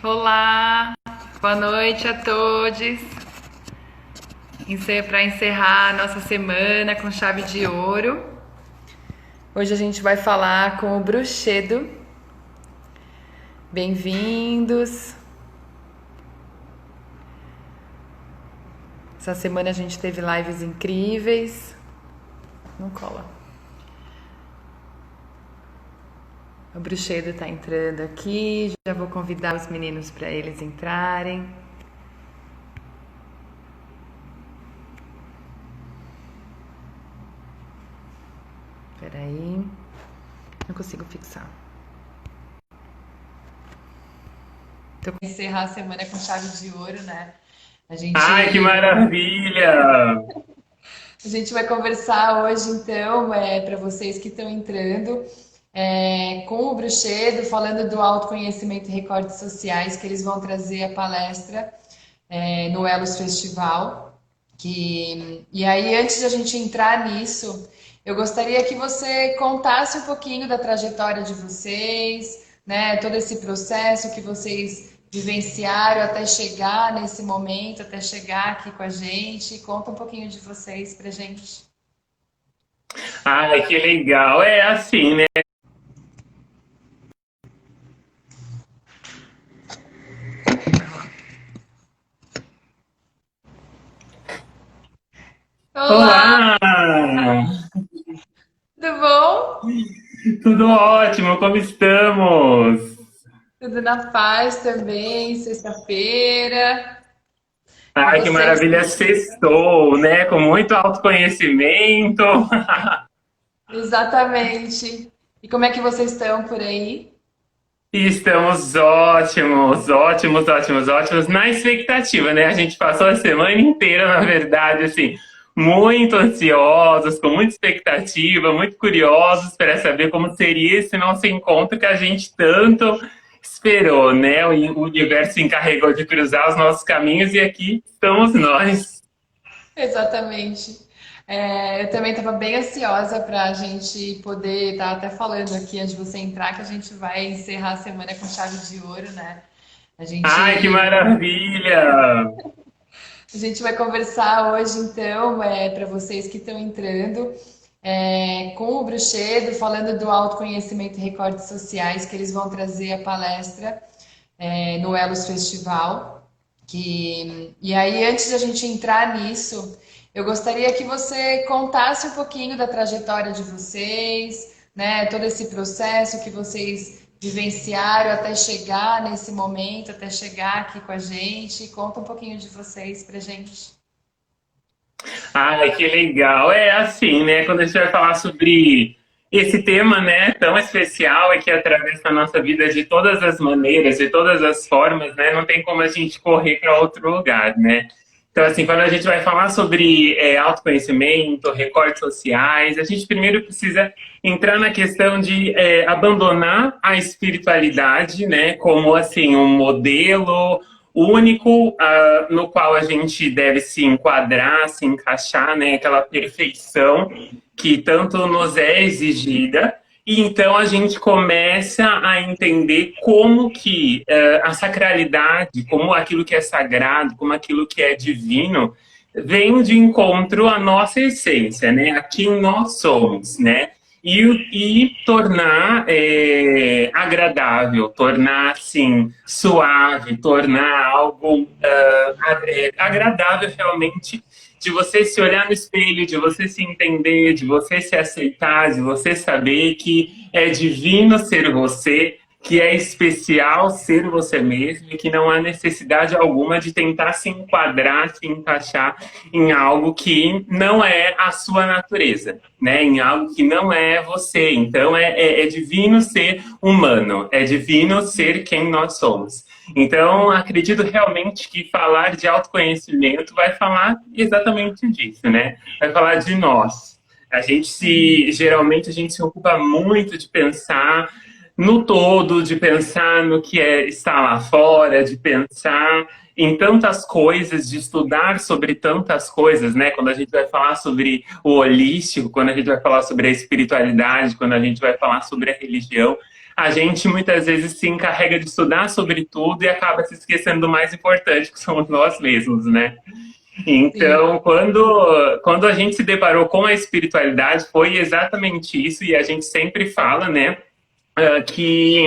Olá, boa noite a todos. Para encerrar a nossa semana com chave de ouro. Hoje a gente vai falar com o Bruxedo. Bem-vindos. Essa semana a gente teve lives incríveis. Não cola. O Bruxedo tá entrando aqui. Já vou convidar os meninos para eles entrarem. Peraí. Não consigo fixar. Tô para encerrar a semana com chave de ouro, né? Ai, que maravilha! A gente vai conversar hoje, então, para vocês que estão entrando, com o Bruxedo, falando do autoconhecimento e recortes sociais, que eles vão trazer a palestra no Elos Festival. E aí, antes de a gente entrar nisso, eu gostaria que você contasse um pouquinho da trajetória de vocês, né? Todo esse processo que vocês vivenciaram até chegar nesse momento, até chegar aqui com a gente. Conta um pouquinho de vocês pra gente. Ai, que legal! É assim, né? Olá, Olá! tudo bom? Tudo ótimo, como estamos? Tudo na paz também, sexta-feira. E Ai, que vocês? maravilha, sextou, né? Com muito autoconhecimento. Exatamente. E como é que vocês estão por aí? E estamos ótimos, ótimos, ótimos, ótimos, na expectativa, né? A gente passou a semana inteira, na verdade, assim, muito ansiosos, com muita expectativa, muito curiosos para saber como seria esse nosso encontro que a gente tanto esperou, né? O universo se encarregou de cruzar os nossos caminhos e aqui estamos nós. Exatamente. Eu também estava bem ansiosa para a gente poder estar até falando aqui antes de você entrar, que a gente vai encerrar a semana com chave de ouro, né? A Ai, que gente, maravilha! a gente vai conversar hoje, então, para vocês que estão entrando, com o Bruxedo, falando do autoconhecimento e recortes sociais, que eles vão trazer a palestra, no Elos Festival. E aí, antes de a gente entrar nisso, eu gostaria que você contasse um pouquinho da trajetória de vocês, né? Todo esse processo que vocês vivenciaram até chegar nesse momento, até chegar aqui com a gente. Conta um pouquinho de vocês pra gente. Ai, que legal. É assim, né? Quando a gente vai falar sobre esse tema, né, tão especial e que atravessa a nossa vida de todas as maneiras, de todas as formas, né? Não tem como a gente correr para outro lugar, né? Então, assim, quando a gente vai falar sobre autoconhecimento, recortes sociais, a gente primeiro precisa entrar na questão de abandonar a espiritualidade, né, como, assim, um modelo único no qual a gente deve se enquadrar, se encaixar, né, aquela perfeição que tanto nos é exigida. E então a gente começa a entender como que a sacralidade, como aquilo que é sagrado, como aquilo que é divino, vem de encontro à nossa essência, né? A quem nós somos, né? E tornar agradável, tornar assim suave, tornar algo agradável realmente de você se olhar no espelho, de você se entender, de você se aceitar, de você saber que é divino ser você, que é especial ser você mesmo e que não há necessidade alguma de tentar se enquadrar, se encaixar em algo que não é a sua natureza, né? Em algo que não é você. Então é divino ser humano, é divino ser quem nós somos. Então, acredito realmente que falar de autoconhecimento vai falar exatamente disso, né? Vai falar de nós. Geralmente a gente se ocupa muito de pensar no todo, de pensar no que está lá fora, de pensar em tantas coisas, de estudar sobre tantas coisas, né? Quando a gente vai falar sobre o holístico, quando a gente vai falar sobre a espiritualidade, quando a gente vai falar sobre a religião, a gente muitas vezes se encarrega de estudar sobre tudo e acaba se esquecendo do mais importante, que somos nós mesmos, né? Sim. Então, quando a gente se deparou com a espiritualidade, foi exatamente isso, e a gente sempre fala, né, que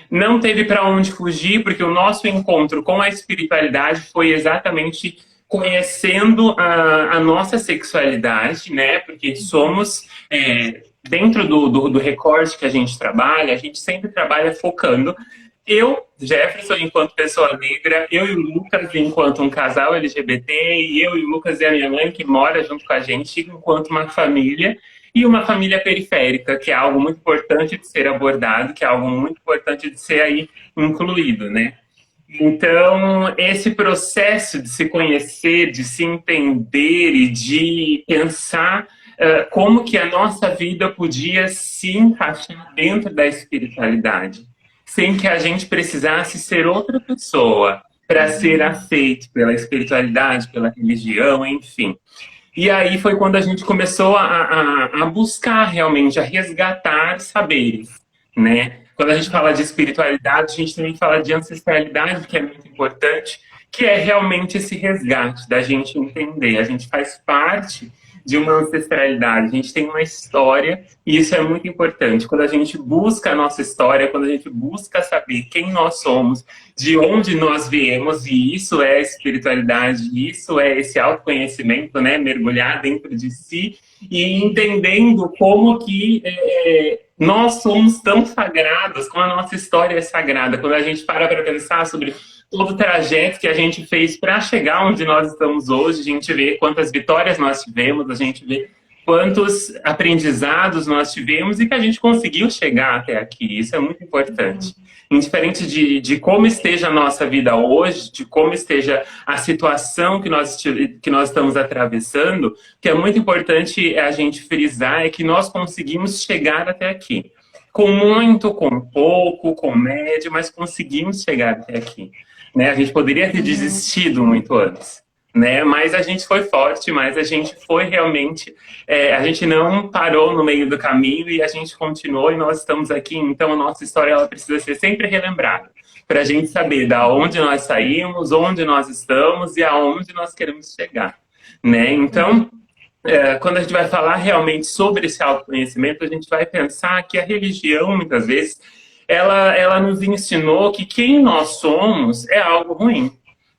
não teve para onde fugir, porque o nosso encontro com a espiritualidade foi exatamente conhecendo a nossa sexualidade, né, porque somos, dentro do recorte que a gente sempre trabalha focando eu, Jefferson, enquanto pessoa negra, eu e o Lucas, enquanto um casal LGBT, e eu e o Lucas e a minha mãe, que mora junto com a gente, enquanto uma família, e uma família periférica, que é algo muito importante de ser abordado, que é algo muito importante de ser aí incluído, né? Então, esse processo de se conhecer, de se entender e de pensar como que a nossa vida podia se encaixar dentro da espiritualidade, sem que a gente precisasse ser outra pessoa para ser aceito pela espiritualidade, pela religião, enfim. E aí foi quando a gente começou a buscar realmente, a resgatar saberes, né? Quando a gente fala de espiritualidade, a gente também fala de ancestralidade, que é muito importante, que é realmente esse resgate da gente entender. A gente faz parte de uma ancestralidade, a gente tem uma história, e isso é muito importante. Quando a gente busca a nossa história, quando a gente busca saber quem nós somos, de onde nós viemos, e isso é a espiritualidade, isso é esse autoconhecimento, né, mergulhar dentro de si e entendendo como que nós somos tão sagrados, como a nossa história é sagrada. Quando a gente para pensar sobre todo o trajeto que a gente fez para chegar onde nós estamos hoje, a gente vê quantas vitórias nós tivemos, a gente vê quantos aprendizados nós tivemos e que a gente conseguiu chegar até aqui. Isso é muito importante. Indiferente de como esteja a nossa vida hoje, de como esteja a situação que nós estamos atravessando, o que é muito importante a gente frisar é que nós conseguimos chegar até aqui. Com muito, com pouco, com médio, mas conseguimos chegar até aqui. Né? A gente poderia ter desistido muito antes. Né? Mas a gente foi forte, mas a gente foi realmente, a gente não parou no meio do caminho e a gente continuou e nós estamos aqui, então a nossa história ela precisa ser sempre relembrada, para a gente saber da onde nós saímos, onde nós estamos e aonde nós queremos chegar, né? Então, quando a gente vai falar realmente sobre esse autoconhecimento, a gente vai pensar que a religião, muitas vezes, ela nos ensinou que quem nós somos é algo ruim,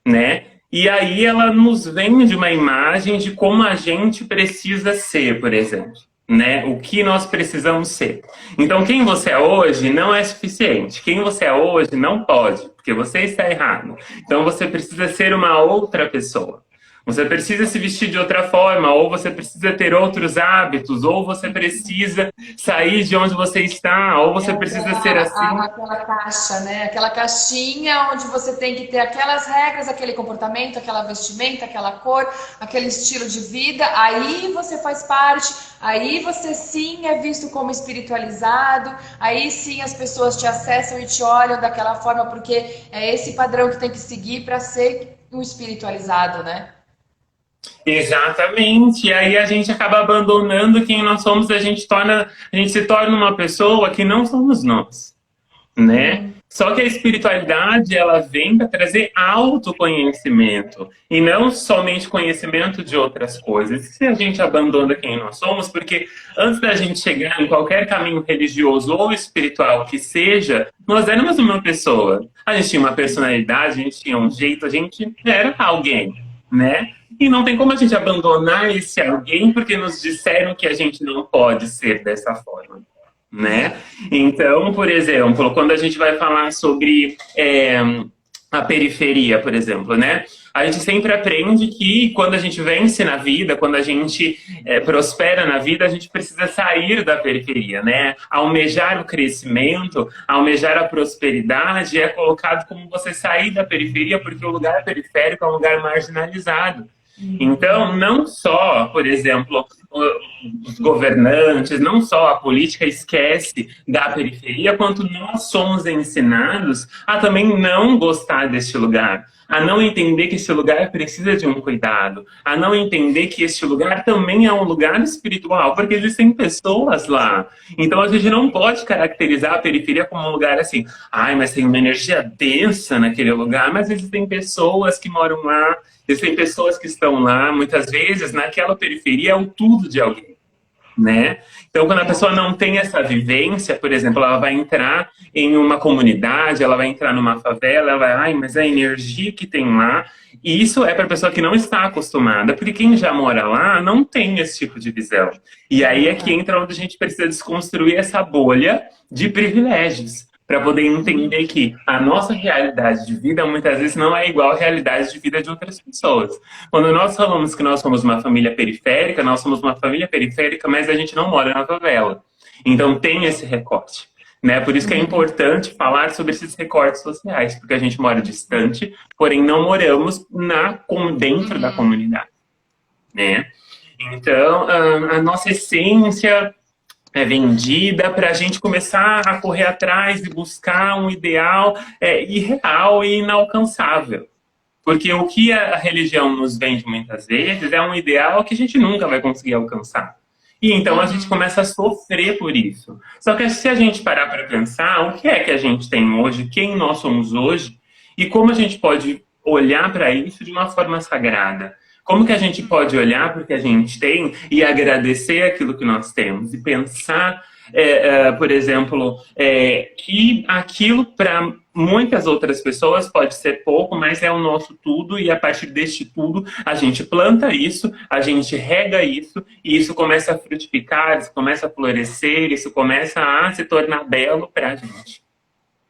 né? E aí ela nos vende uma imagem de como a gente precisa ser, por exemplo, né? O que nós precisamos ser. Então, quem você é hoje não é suficiente. Quem você é hoje não pode, porque você está errado. Então, você precisa ser uma outra pessoa. Você precisa se vestir de outra forma, ou você precisa ter outros hábitos, ou você precisa sair de onde você está, ou você precisa ser assim. Aquela caixa, né? Aquela caixinha onde você tem que ter aquelas regras, aquele comportamento, aquela vestimenta, aquela cor, aquele estilo de vida. Aí você faz parte, aí você sim é visto como espiritualizado, aí sim as pessoas te acessam e te olham daquela forma, porque é esse padrão que tem que seguir para ser um espiritualizado, né? Exatamente. E aí a gente acaba abandonando quem nós somos, a gente se torna uma pessoa que não somos nós, né? Só que a espiritualidade, ela vem para trazer autoconhecimento e não somente conhecimento de outras coisas. E se a gente abandona quem nós somos, porque antes da gente chegar em qualquer caminho religioso ou espiritual que seja, nós éramos uma pessoa. A gente tinha uma personalidade, a gente tinha um jeito, a gente era alguém, né? E não tem como a gente abandonar esse alguém porque nos disseram que a gente não pode ser dessa forma, né? Então, por exemplo, quando a gente vai falar sobre a periferia, por exemplo, né? A gente sempre aprende que quando a gente vence na vida, quando a gente prospera na vida, a gente precisa sair da periferia, né? Almejar o crescimento, almejar a prosperidade é colocado como você sair da periferia, porque o lugar periférico é um lugar marginalizado. Então, não só, por exemplo, os governantes, não só a política, esquece da periferia, quanto nós somos ensinados a também não gostar deste lugar, a não entender que esse lugar precisa de um cuidado, a não entender que este lugar também é um lugar espiritual, porque existem pessoas lá. Então a gente não pode caracterizar a periferia como um lugar assim, ai, mas tem uma energia densa naquele lugar, mas existem pessoas que moram lá, existem pessoas que estão lá, muitas vezes naquela periferia é o tudo de alguém, né? Então, quando a pessoa não tem essa vivência, por exemplo, ela vai entrar em uma comunidade, ela vai entrar numa favela, ela vai, ai, mas a energia que tem lá, e isso é para a pessoa que não está acostumada, porque quem já mora lá não tem esse tipo de visão. E aí é que entra onde a gente precisa desconstruir essa bolha de privilégios, para poder entender que a nossa realidade de vida muitas vezes não é igual à realidade de vida de outras pessoas. Quando nós falamos que nós somos uma família periférica, nós somos uma família periférica, mas a gente não mora na favela. Então tem esse recorte, né? Por isso que é importante falar sobre esses recortes sociais, porque a gente mora distante, porém não moramos dentro da comunidade, né? Então, a nossa essência é vendida para a gente começar a correr atrás e buscar um ideal irreal e inalcançável. Porque o que a religião nos vende muitas vezes é um ideal que a gente nunca vai conseguir alcançar. E então a gente começa a sofrer por isso. Só que se a gente parar para pensar, o que é que a gente tem hoje, quem nós somos hoje, e como a gente pode olhar para isso de uma forma sagrada. Como que a gente pode olhar para o que a gente tem e agradecer aquilo que nós temos? E pensar, por exemplo, que aquilo para muitas outras pessoas pode ser pouco, mas é o nosso tudo, e a partir deste tudo a gente planta isso, a gente rega isso, e isso começa a frutificar, isso começa a florescer, isso começa a se tornar belo para a gente.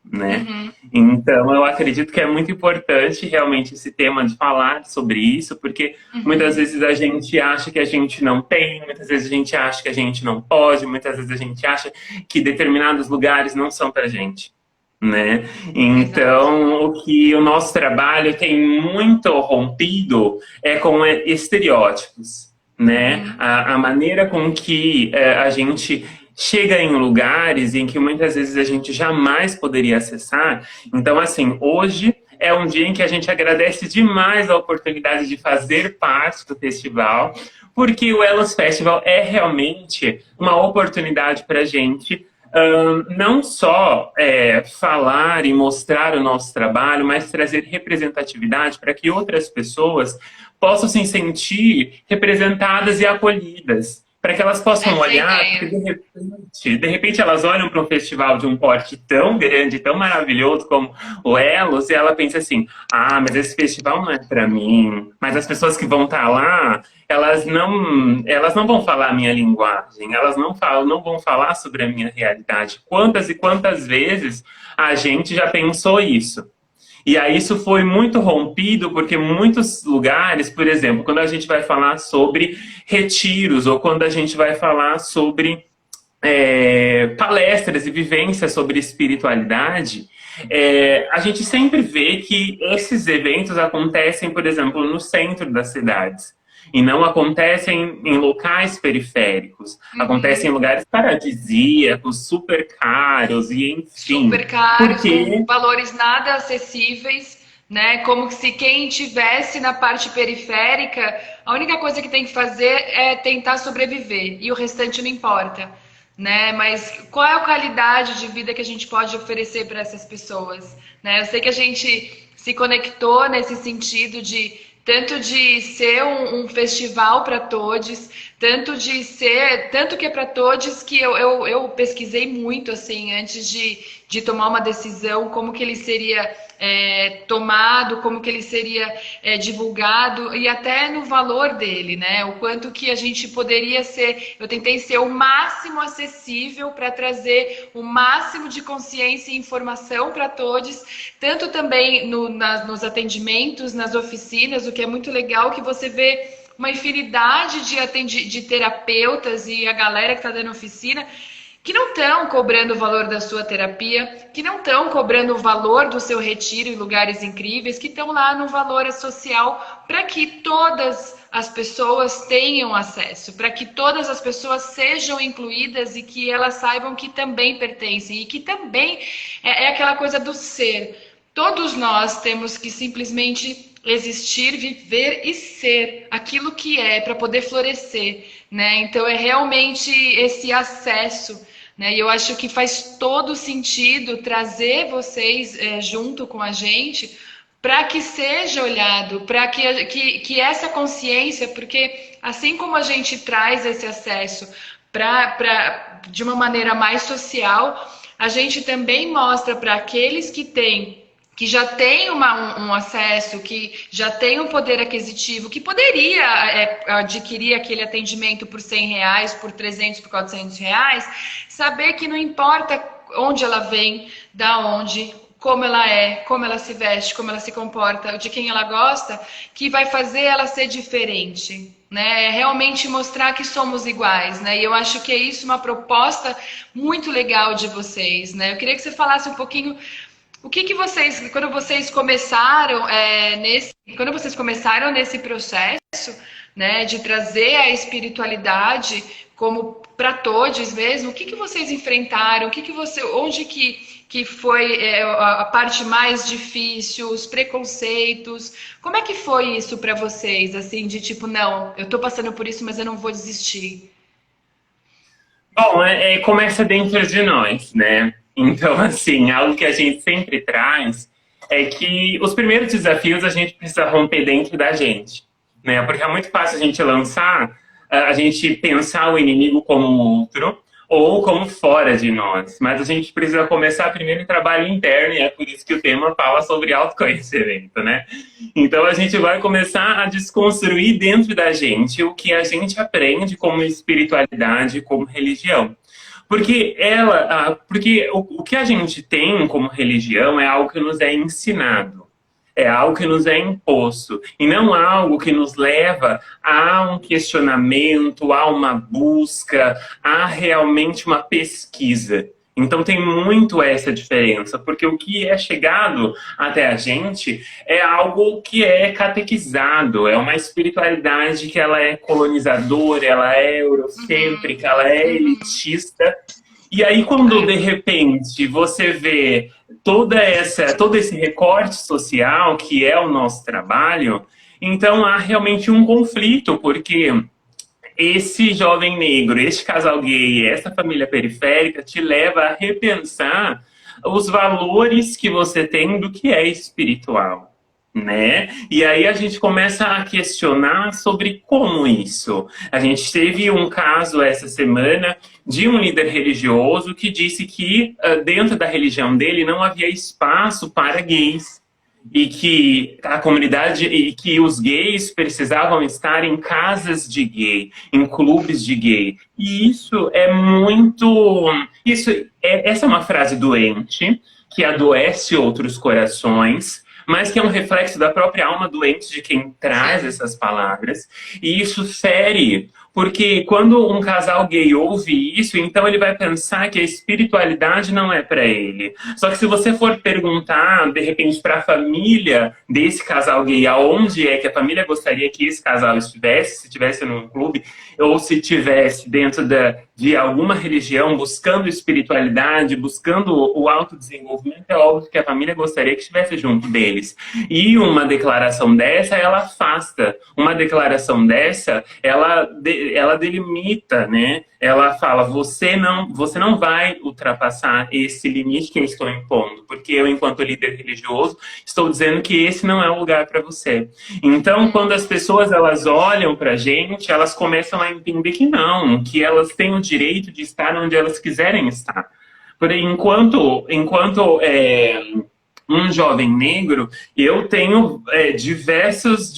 Né? Então, eu acredito que é muito importante realmente esse tema de falar sobre isso, porque muitas vezes a gente acha que a gente não tem, muitas vezes a gente acha que a gente não pode, muitas vezes a gente acha que determinados lugares não são pra gente, né? Então, o que o nosso trabalho tem muito rompido é com estereótipos, né? A maneira com que a gente chega em lugares em que muitas vezes a gente jamais poderia acessar. Então, assim, hoje é um dia em que a gente agradece demais a oportunidade de fazer parte do festival, porque o Elos Festival é realmente uma oportunidade para a gente não só falar e mostrar o nosso trabalho, mas trazer representatividade para que outras pessoas possam se sentir representadas e acolhidas, para que elas possam olhar, porque de repente elas olham para um festival de um porte tão grande, tão maravilhoso como o Elos, e ela pensa assim, ah, mas esse festival não é para mim, mas as pessoas que vão estar lá, elas não vão falar a minha linguagem, elas não vão falar sobre a minha realidade. Quantas e quantas vezes a gente já pensou isso? E aí isso foi muito rompido, porque muitos lugares, por exemplo, quando a gente vai falar sobre retiros, ou quando a gente vai falar sobre palestras e vivências sobre espiritualidade, a gente sempre vê que esses eventos acontecem, por exemplo, no centro das cidades. E não acontecem em locais periféricos. Acontecem em lugares paradisíacos, super caros, e enfim. Super caros, com valores nada acessíveis, né? Como se quem estivesse na parte periférica, a única coisa que tem que fazer é tentar sobreviver, e o restante não importa, né? Mas qual é a qualidade de vida que a gente pode oferecer para essas pessoas, né? Eu sei que a gente se conectou nesse sentido de tanto de ser um festival para todos, tanto que é para todos, que eu pesquisei muito assim antes de tomar uma decisão, como que ele seria tomado, como que ele seria divulgado, e até no valor dele, né? O quanto que a gente poderia ser. Eu tentei ser o máximo acessível para trazer o máximo de consciência e informação para todos, tanto também nos atendimentos, nas oficinas, o que é muito legal, que você vê uma infinidade de terapeutas e a galera que está dando oficina que não estão cobrando o valor da sua terapia, que não estão cobrando o valor do seu retiro em lugares incríveis, que estão lá no valor social para que todas as pessoas tenham acesso, para que todas as pessoas sejam incluídas e que elas saibam que também pertencem e que também é aquela coisa do ser. Todos nós temos que simplesmente existir, viver e ser aquilo que é para poder florescer, né? Então é realmente esse acesso, né? E eu acho que faz todo sentido trazer vocês junto com a gente para que seja olhado, para que essa consciência, porque assim como a gente traz esse acesso de uma maneira mais social, a gente também mostra para aqueles que já tem um acesso, que já tem um poder aquisitivo, que poderia adquirir aquele atendimento por R$ 100, por 300, por R$ 400, saber que não importa onde ela vem, da onde, como ela é, como ela se veste, como ela se comporta, de quem ela gosta, que vai fazer ela ser diferente, né? É realmente mostrar que somos iguais, né? E eu acho que é isso uma proposta muito legal de vocês, né? Eu queria que você falasse um pouquinho o que vocês, quando vocês começaram nesse processo, né, de trazer a espiritualidade como para todos mesmo, o que vocês enfrentaram, onde que foi a parte mais difícil, os preconceitos, como é que foi isso para vocês, assim, de tipo, não, eu tô passando por isso, mas eu não vou desistir? Bom, começa dentro de nós, né? Então, assim, algo que a gente sempre traz é que os primeiros desafios a gente precisa romper dentro da gente, né? Porque é muito fácil a gente lançar, a gente pensar o inimigo como outro ou como fora de nós. Mas a gente precisa começar primeiro o trabalho interno e é por isso que o tema fala sobre autoconhecimento, né? Então a gente vai começar a desconstruir dentro da gente o que a gente aprende como espiritualidade, como religião. Porque o que a gente tem como religião é algo que nos é ensinado, é algo que nos é imposto, e não algo que nos leva a um questionamento, a uma busca, a realmente uma pesquisa. Então tem muito essa diferença, porque o que é chegado até a gente é algo que é catequizado, é uma espiritualidade que ela é colonizadora, ela é eurocêntrica, ela é elitista. E aí quando de repente você vê todo esse recorte social que é o nosso trabalho, então há realmente um conflito, porque esse jovem negro, este casal gay, essa família periférica te leva a repensar os valores que você tem do que é espiritual, né? E aí a gente começa a questionar sobre como isso. A gente teve um caso essa semana de um líder religioso que disse que dentro da religião dele não havia espaço para gays. E que a comunidade e que os gays precisavam estar em casas de gay, em clubes de gay. E isso é muito... Essa é uma frase doente, que adoece outros corações, mas que é um reflexo da própria alma doente de quem traz essas palavras. E isso fere, porque quando um casal gay ouve isso, então ele vai pensar que a espiritualidade não é para ele. Só que se você for perguntar, de repente, para a família desse casal gay, aonde é que a família gostaria que esse casal estivesse, se estivesse num clube, ou se estivesse dentro de alguma religião, buscando espiritualidade, buscando o autodesenvolvimento, é óbvio que a família gostaria que estivesse junto deles. E uma declaração dessa, ela afasta. Uma declaração dessa, ela delimita, né? Ela fala, você não vai ultrapassar esse limite que eu estou impondo, porque eu, enquanto líder religioso, estou dizendo que esse não é o lugar para você. Então, quando as pessoas elas olham para a gente, elas começam a entender que não, que elas têm o direito de estar onde elas quiserem estar. Porém, enquanto um jovem negro, eu tenho diversos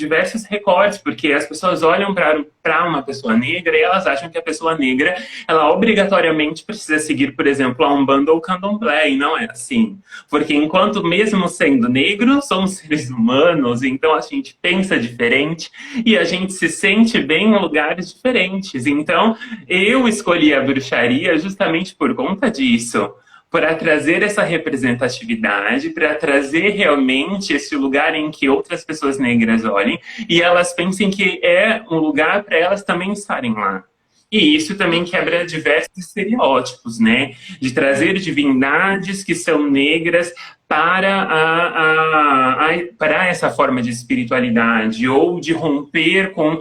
recortes, porque as pessoas olham para uma pessoa negra e elas acham que a pessoa negra, ela obrigatoriamente precisa seguir, por exemplo, a Umbanda ou Candomblé, e não é assim. Porque enquanto mesmo sendo negro, somos seres humanos, então a gente pensa diferente e a gente se sente bem em lugares diferentes. Então, eu escolhi a bruxaria justamente por conta disso. para trazer essa representatividade, para trazer realmente esse lugar em que outras pessoas negras olhem e elas pensem que é um lugar para elas também estarem lá. E isso também quebra diversos estereótipos, né? De trazer divindades que são negras para, para essa forma de espiritualidade, ou de romper com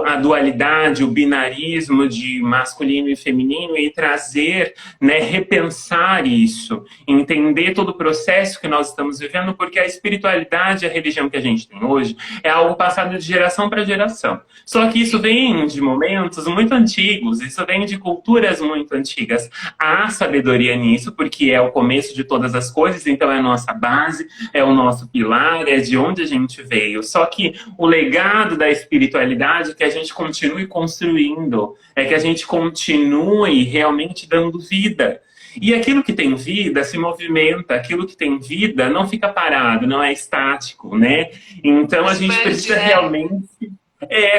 a dualidade, o binarismo de masculino e feminino e trazer, né, repensar isso, entender todo o processo que nós estamos vivendo, porque a espiritualidade, a religião que a gente tem hoje, é algo passado de geração para geração. Só que isso vem de momentos muito antigos, isso vem de culturas muito antigas. Há sabedoria nisso, porque é o começo de todas as coisas, então é a nossa base, é o nosso pilar, é de onde a gente veio. Só que o legado da espiritualidade é que a gente continue construindo, é que a gente continue realmente dando vida. E aquilo que tem vida se movimenta, aquilo que tem vida não fica parado, não é estático, né? Então a gente precisa realmente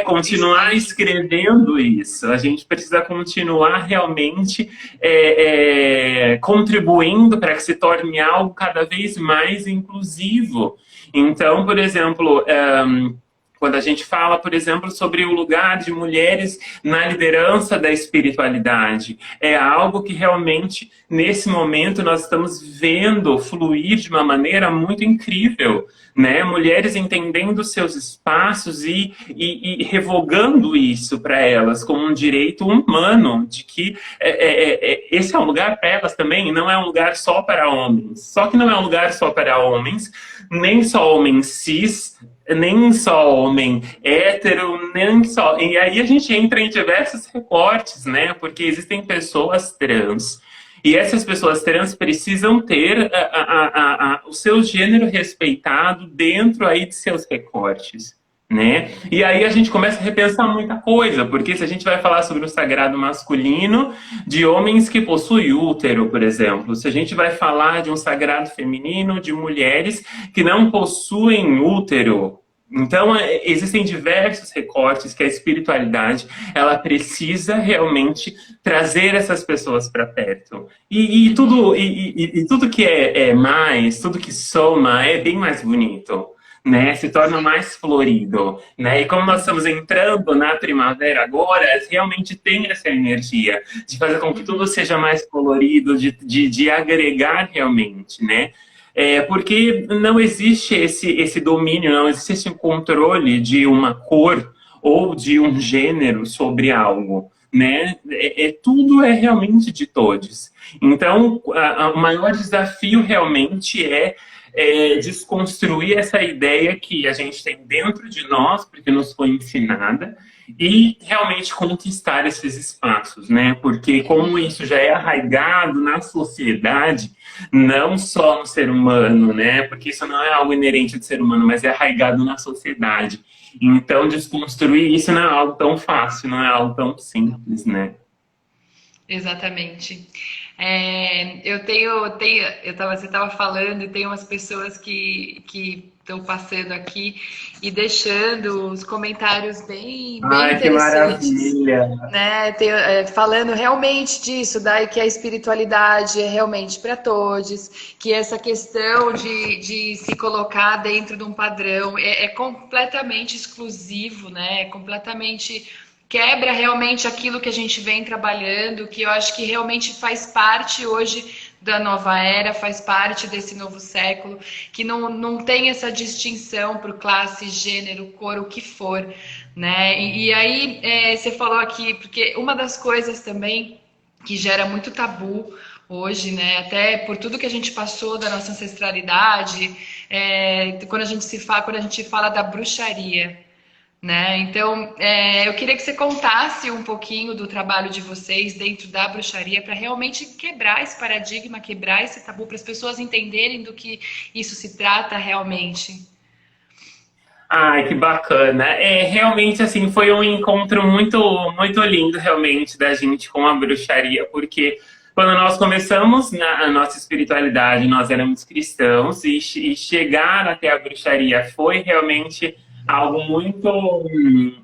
continuar escrevendo isso. A gente precisa continuar realmente contribuindo para que se torne algo cada vez mais inclusivo. Então, por exemplo, quando a gente fala, por exemplo, sobre o lugar de mulheres na liderança da espiritualidade, é algo que realmente, nesse momento, nós estamos vendo fluir de uma maneira muito incrível, né? Mulheres entendendo seus espaços e revogando isso para elas como um direito humano, de que esse é um lugar para elas também, não é um lugar só para homens. Só que não é um lugar só para homens, nem só homens cis, nem só homem hétero, nem só... E aí a gente entra em diversos recortes, né? Porque existem pessoas trans. E essas pessoas trans precisam ter o seu gênero respeitado dentro aí de seus recortes, né? E aí a gente começa a repensar muita coisa, porque se a gente vai falar sobre o sagrado masculino de homens que possuem útero, por exemplo, se a gente vai falar de um sagrado feminino de mulheres que não possuem útero, então existem diversos recortes que a espiritualidade ela precisa realmente trazer essas pessoas para perto. E tudo que é mais, tudo que soma é bem mais bonito, né? Se torna mais florido, né? E como nós estamos entrando na primavera agora, realmente tem essa energia de fazer com que tudo seja mais colorido, de agregar realmente, né? Porque não existe esse domínio, não existe esse controle de uma cor ou de um gênero sobre algo, né? Tudo é realmente de todos. Então, o maior desafio realmente é desconstruir essa ideia que a gente tem dentro de nós, porque nos foi ensinada, e realmente conquistar esses espaços, né? Porque como isso já é arraigado na sociedade, não só no ser humano, né? Porque isso não é algo inerente do ser humano, mas é arraigado na sociedade. Então, desconstruir isso não é algo tão fácil, não é algo tão simples, né? Exatamente. Você estava falando, e tem umas pessoas que estão passando aqui e deixando os comentários bem Ai, que interessantes, maravilha! né? Falando realmente disso, daí que a espiritualidade é realmente para todos, que essa questão de se colocar dentro de um padrão é completamente exclusivo, né? É completamente quebra realmente aquilo que a gente vem trabalhando, que eu acho que realmente faz parte hoje da nova era, faz parte desse novo século, que não tem essa distinção por classe, gênero, cor, o que for, né? E aí você falou aqui, porque uma das coisas também que gera muito tabu hoje, né? Até por tudo que a gente passou da nossa ancestralidade, quando a gente fala da bruxaria, né? Então, eu queria que você contasse um pouquinho do trabalho de vocês dentro da bruxaria para realmente quebrar esse paradigma, quebrar esse tabu, para as pessoas entenderem do que isso se trata realmente. Ai, que bacana. Realmente, assim, foi um encontro muito, muito lindo, realmente, da gente com a bruxaria, porque quando nós começamos na nossa espiritualidade, nós éramos cristãos, e chegar até a bruxaria foi realmente algo muito,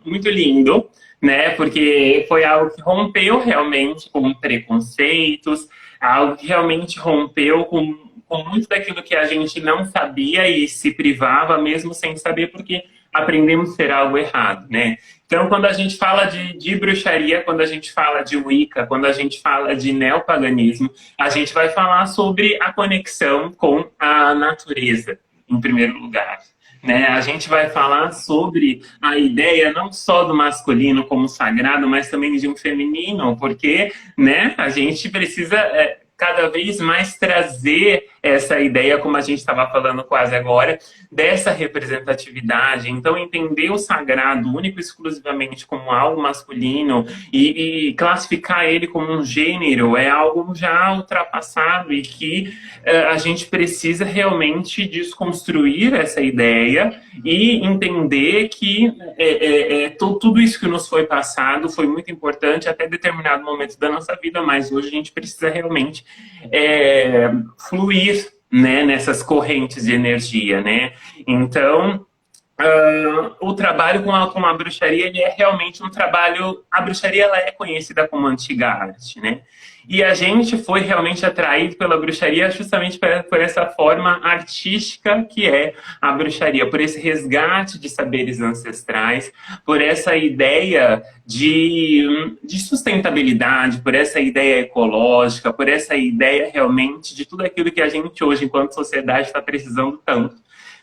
muito lindo, né? Porque foi algo que rompeu realmente com preconceitos, algo que realmente rompeu com muito daquilo que a gente não sabia e se privava mesmo sem saber, porque aprendemos a ser algo errado, né? Então, quando a gente fala de bruxaria, quando a gente fala de Wicca, quando a gente fala de neopaganismo, a gente vai falar sobre a conexão com a natureza, em primeiro lugar. Né? A gente vai falar sobre a ideia não só do masculino como sagrado, mas também de um feminino, porque, né, a gente precisa cada vez mais trazer essa ideia, como a gente estava falando quase agora, dessa representatividade. Então, entender o sagrado único e exclusivamente como algo masculino e classificar ele como um gênero é algo já ultrapassado e que a gente precisa realmente desconstruir essa ideia e entender que tudo isso que nos foi passado foi muito importante até determinado momento da nossa vida, mas hoje a gente precisa realmente fluir, né, nessas correntes de energia, né? Então, o trabalho com a bruxaria, ele é realmente um trabalho... A bruxaria, ela é conhecida como antiga arte, né? E a gente foi realmente atraído pela bruxaria justamente por essa forma artística que é a bruxaria, por esse resgate de saberes ancestrais, por essa ideia de sustentabilidade, por essa ideia ecológica, por essa ideia realmente de tudo aquilo que a gente hoje, enquanto sociedade, está precisando tanto.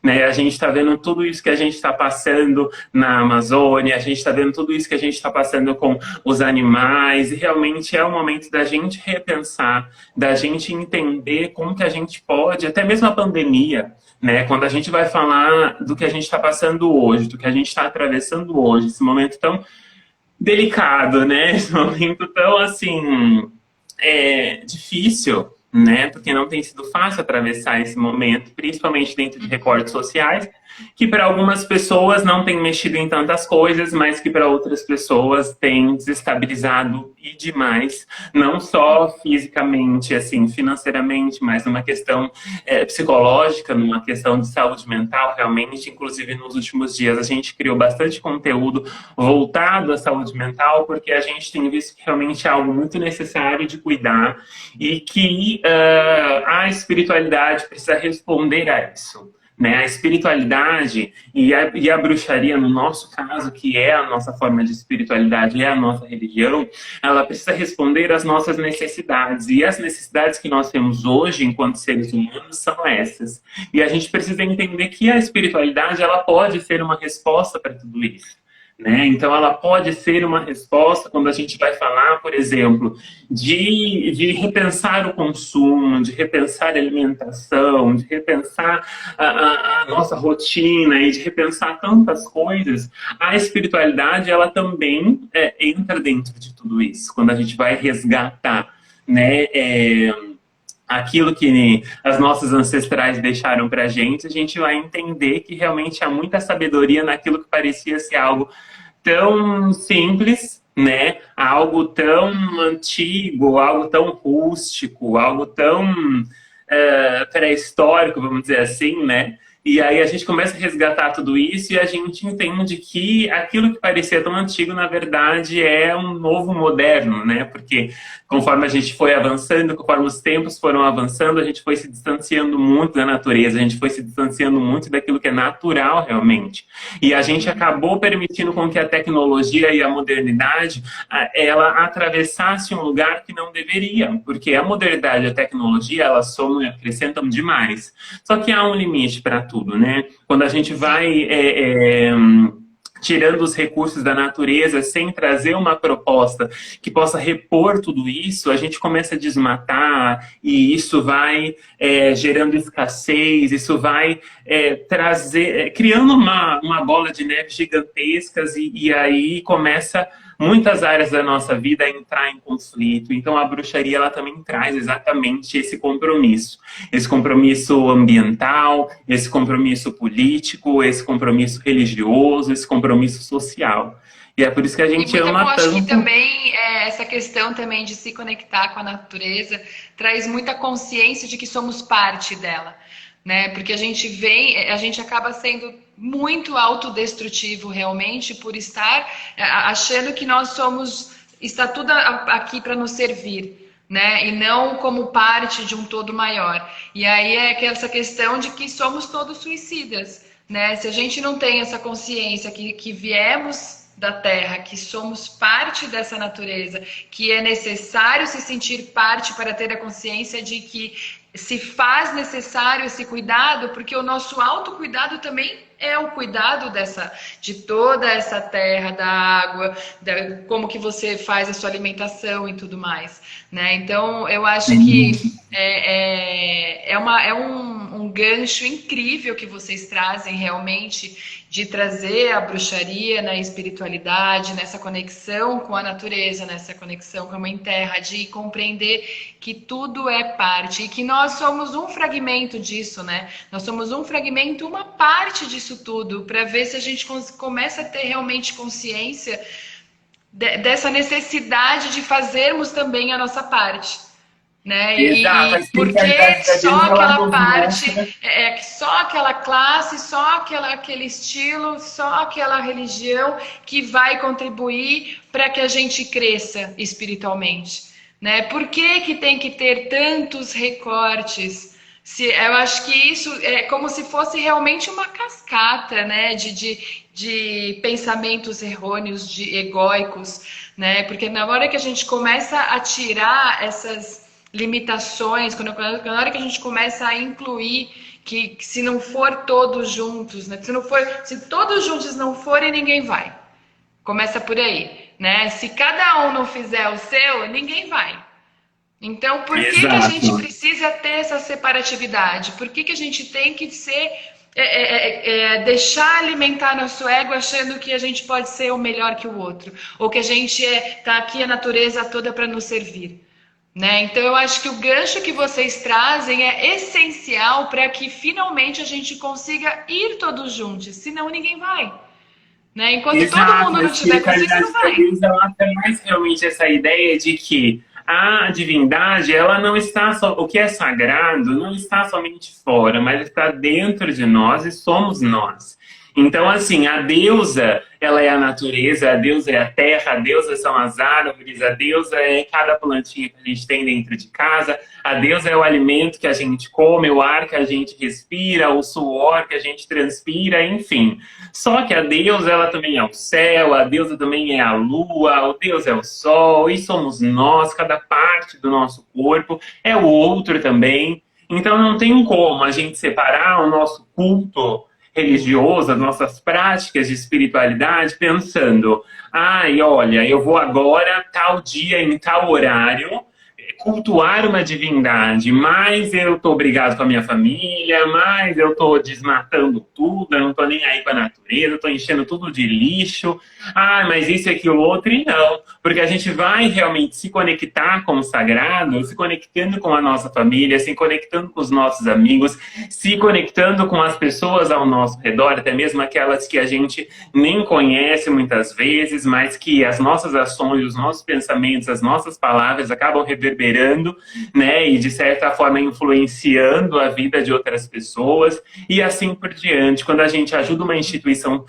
Né? A gente está vendo tudo isso que a gente está passando na Amazônia, a gente está vendo tudo isso que a gente está passando com os animais, e realmente é o momento da gente repensar, da gente entender como que a gente pode, até mesmo a pandemia, né? Quando a gente vai falar do que a gente está passando hoje, do que a gente está atravessando hoje, esse momento tão delicado, né? Esse momento tão, assim, difícil, né? Porque não tem sido fácil atravessar esse momento, principalmente dentro de recortes sociais, que para algumas pessoas não tem mexido em tantas coisas, mas que para outras pessoas tem desestabilizado e demais, não só fisicamente, assim, financeiramente, mas numa questão psicológica, numa questão de saúde mental, realmente. Inclusive, nos últimos dias, a gente criou bastante conteúdo voltado à saúde mental, porque a gente tem visto que realmente é algo muito necessário de cuidar e que a espiritualidade precisa responder a isso. Né? A espiritualidade e a bruxaria, no nosso caso, que é a nossa forma de espiritualidade, é a nossa religião, ela precisa responder às nossas necessidades. E as necessidades que nós temos hoje, enquanto seres humanos, são essas. E a gente precisa entender que a espiritualidade, ela pode ser uma resposta para tudo isso. Né? Então, ela pode ser uma resposta quando a gente vai falar, por exemplo, de repensar o consumo, de repensar a alimentação, de repensar a nossa rotina e de repensar tantas coisas. A espiritualidade, ela também entra dentro de tudo isso, quando a gente vai resgatar, né? Aquilo que as nossas ancestrais deixaram para a gente vai entender que realmente há muita sabedoria naquilo que parecia ser algo tão simples, né? Algo tão antigo, algo tão rústico, algo tão pré-histórico, vamos dizer assim, né? E aí a gente começa a resgatar tudo isso e a gente entende que aquilo que parecia tão antigo, na verdade, é um novo moderno, né? Porque conforme a gente foi avançando, conforme os tempos foram avançando, a gente foi se distanciando muito da natureza, a gente foi se distanciando muito daquilo que é natural realmente. E a gente acabou permitindo com que a tecnologia e a modernidade, ela atravessasse um lugar que não deveria, porque a modernidade e a tecnologia, elas somam e acrescentam demais. Só que há um limite para tudo, né? Quando a gente vai tirando os recursos da natureza sem trazer uma proposta que possa repor tudo isso, a gente começa a desmatar e isso vai gerando escassez, isso vai criando uma bola de neve gigantescas e aí começa muitas áreas da nossa vida a entrar em conflito. Então a bruxaria, ela também traz exatamente esse compromisso ambiental, esse compromisso político, esse compromisso religioso, esse compromisso social. E é por isso que a gente ama tanto. Eu acho que também essa questão também de se conectar com a natureza traz muita consciência de que somos parte dela, né? Porque a gente acaba sendo muito autodestrutivo realmente por estar achando que está tudo aqui para nos servir, né? E não como parte de um todo maior. E aí é essa questão de que somos todos suicidas, né? Se a gente não tem essa consciência que viemos da Terra, que somos parte dessa natureza, que é necessário se sentir parte para ter a consciência de que se faz necessário esse cuidado, porque o nosso autocuidado também é o cuidado de toda essa terra, da água, como que você faz a sua alimentação e tudo mais, né? Então, eu acho que é um gancho incrível que vocês trazem realmente de trazer a bruxaria na espiritualidade, nessa conexão com a natureza, nessa conexão com a Mãe Terra, de compreender que tudo é parte e que nós somos um fragmento disso, né? Nós somos um fragmento, uma parte disso tudo, para ver se a gente começa a ter realmente consciência dessa necessidade de fazermos também a nossa parte. Né? Exato, a E por que espiritualidade da só Deus, ela aquela nos parte, mostra. só aquela classe, só aquele estilo, só aquela religião que vai contribuir para que a gente cresça espiritualmente? Né? Por que tem que ter tantos recortes? Eu acho que isso é como se fosse realmente uma cascata, né? De pensamentos errôneos, de egóicos, né? Porque na hora que a gente começa a tirar essas limitações, na hora que a gente começa a incluir que se não for todos juntos, né? Se todos juntos não forem, ninguém vai. Começa por aí, né? Se cada um não fizer o seu, ninguém vai. Então, por que a gente Exato. precisa ter essa separatividade? Por que a gente tem que deixar alimentar nosso ego achando que a gente pode ser o melhor que o outro? Ou que a gente tá aqui a natureza toda para nos servir? Né? Então, eu acho que o gancho que vocês trazem é essencial para que finalmente a gente consiga ir todos juntos, senão ninguém vai. Né? Enquanto todo Exato, mundo a não tiver consciência, espiritualidade não da vai. Deus, ela traz realmente essa ideia de que a divindade, ela não está só, o que é sagrado não está somente fora, mas está dentro de nós e somos nós. Então, assim, a deusa, ela é a natureza, a deusa é a terra, a deusa são as árvores, a deusa é cada plantinha que a gente tem dentro de casa, a deusa é o alimento que a gente come, o ar que a gente respira, o suor que a gente transpira, enfim. Só que a deusa, ela também é o céu, a deusa também é a lua, o deus é o sol, e somos nós, cada parte do nosso corpo é o outro também. Então não tem como a gente separar o nosso culto religioso, as nossas práticas de espiritualidade, pensando, ai, olha, eu vou agora, tal dia, em tal horário, cultuar uma divindade, mas eu tô brigado com a minha família, mas eu tô desmatando tudo, eu não tô nem aí com a natureza, eu tô enchendo tudo de lixo, mas isso e aquilo outro, e não, porque a gente vai realmente se conectar com o sagrado, se conectando com a nossa família, se conectando com os nossos amigos, se conectando com as pessoas ao nosso redor, até mesmo aquelas que a gente nem conhece muitas vezes, mas que as nossas ações, os nossos pensamentos, as nossas palavras acabam reverberando, né, e de certa forma influenciando a vida de outras pessoas e assim por diante. Quando a gente ajuda uma instituição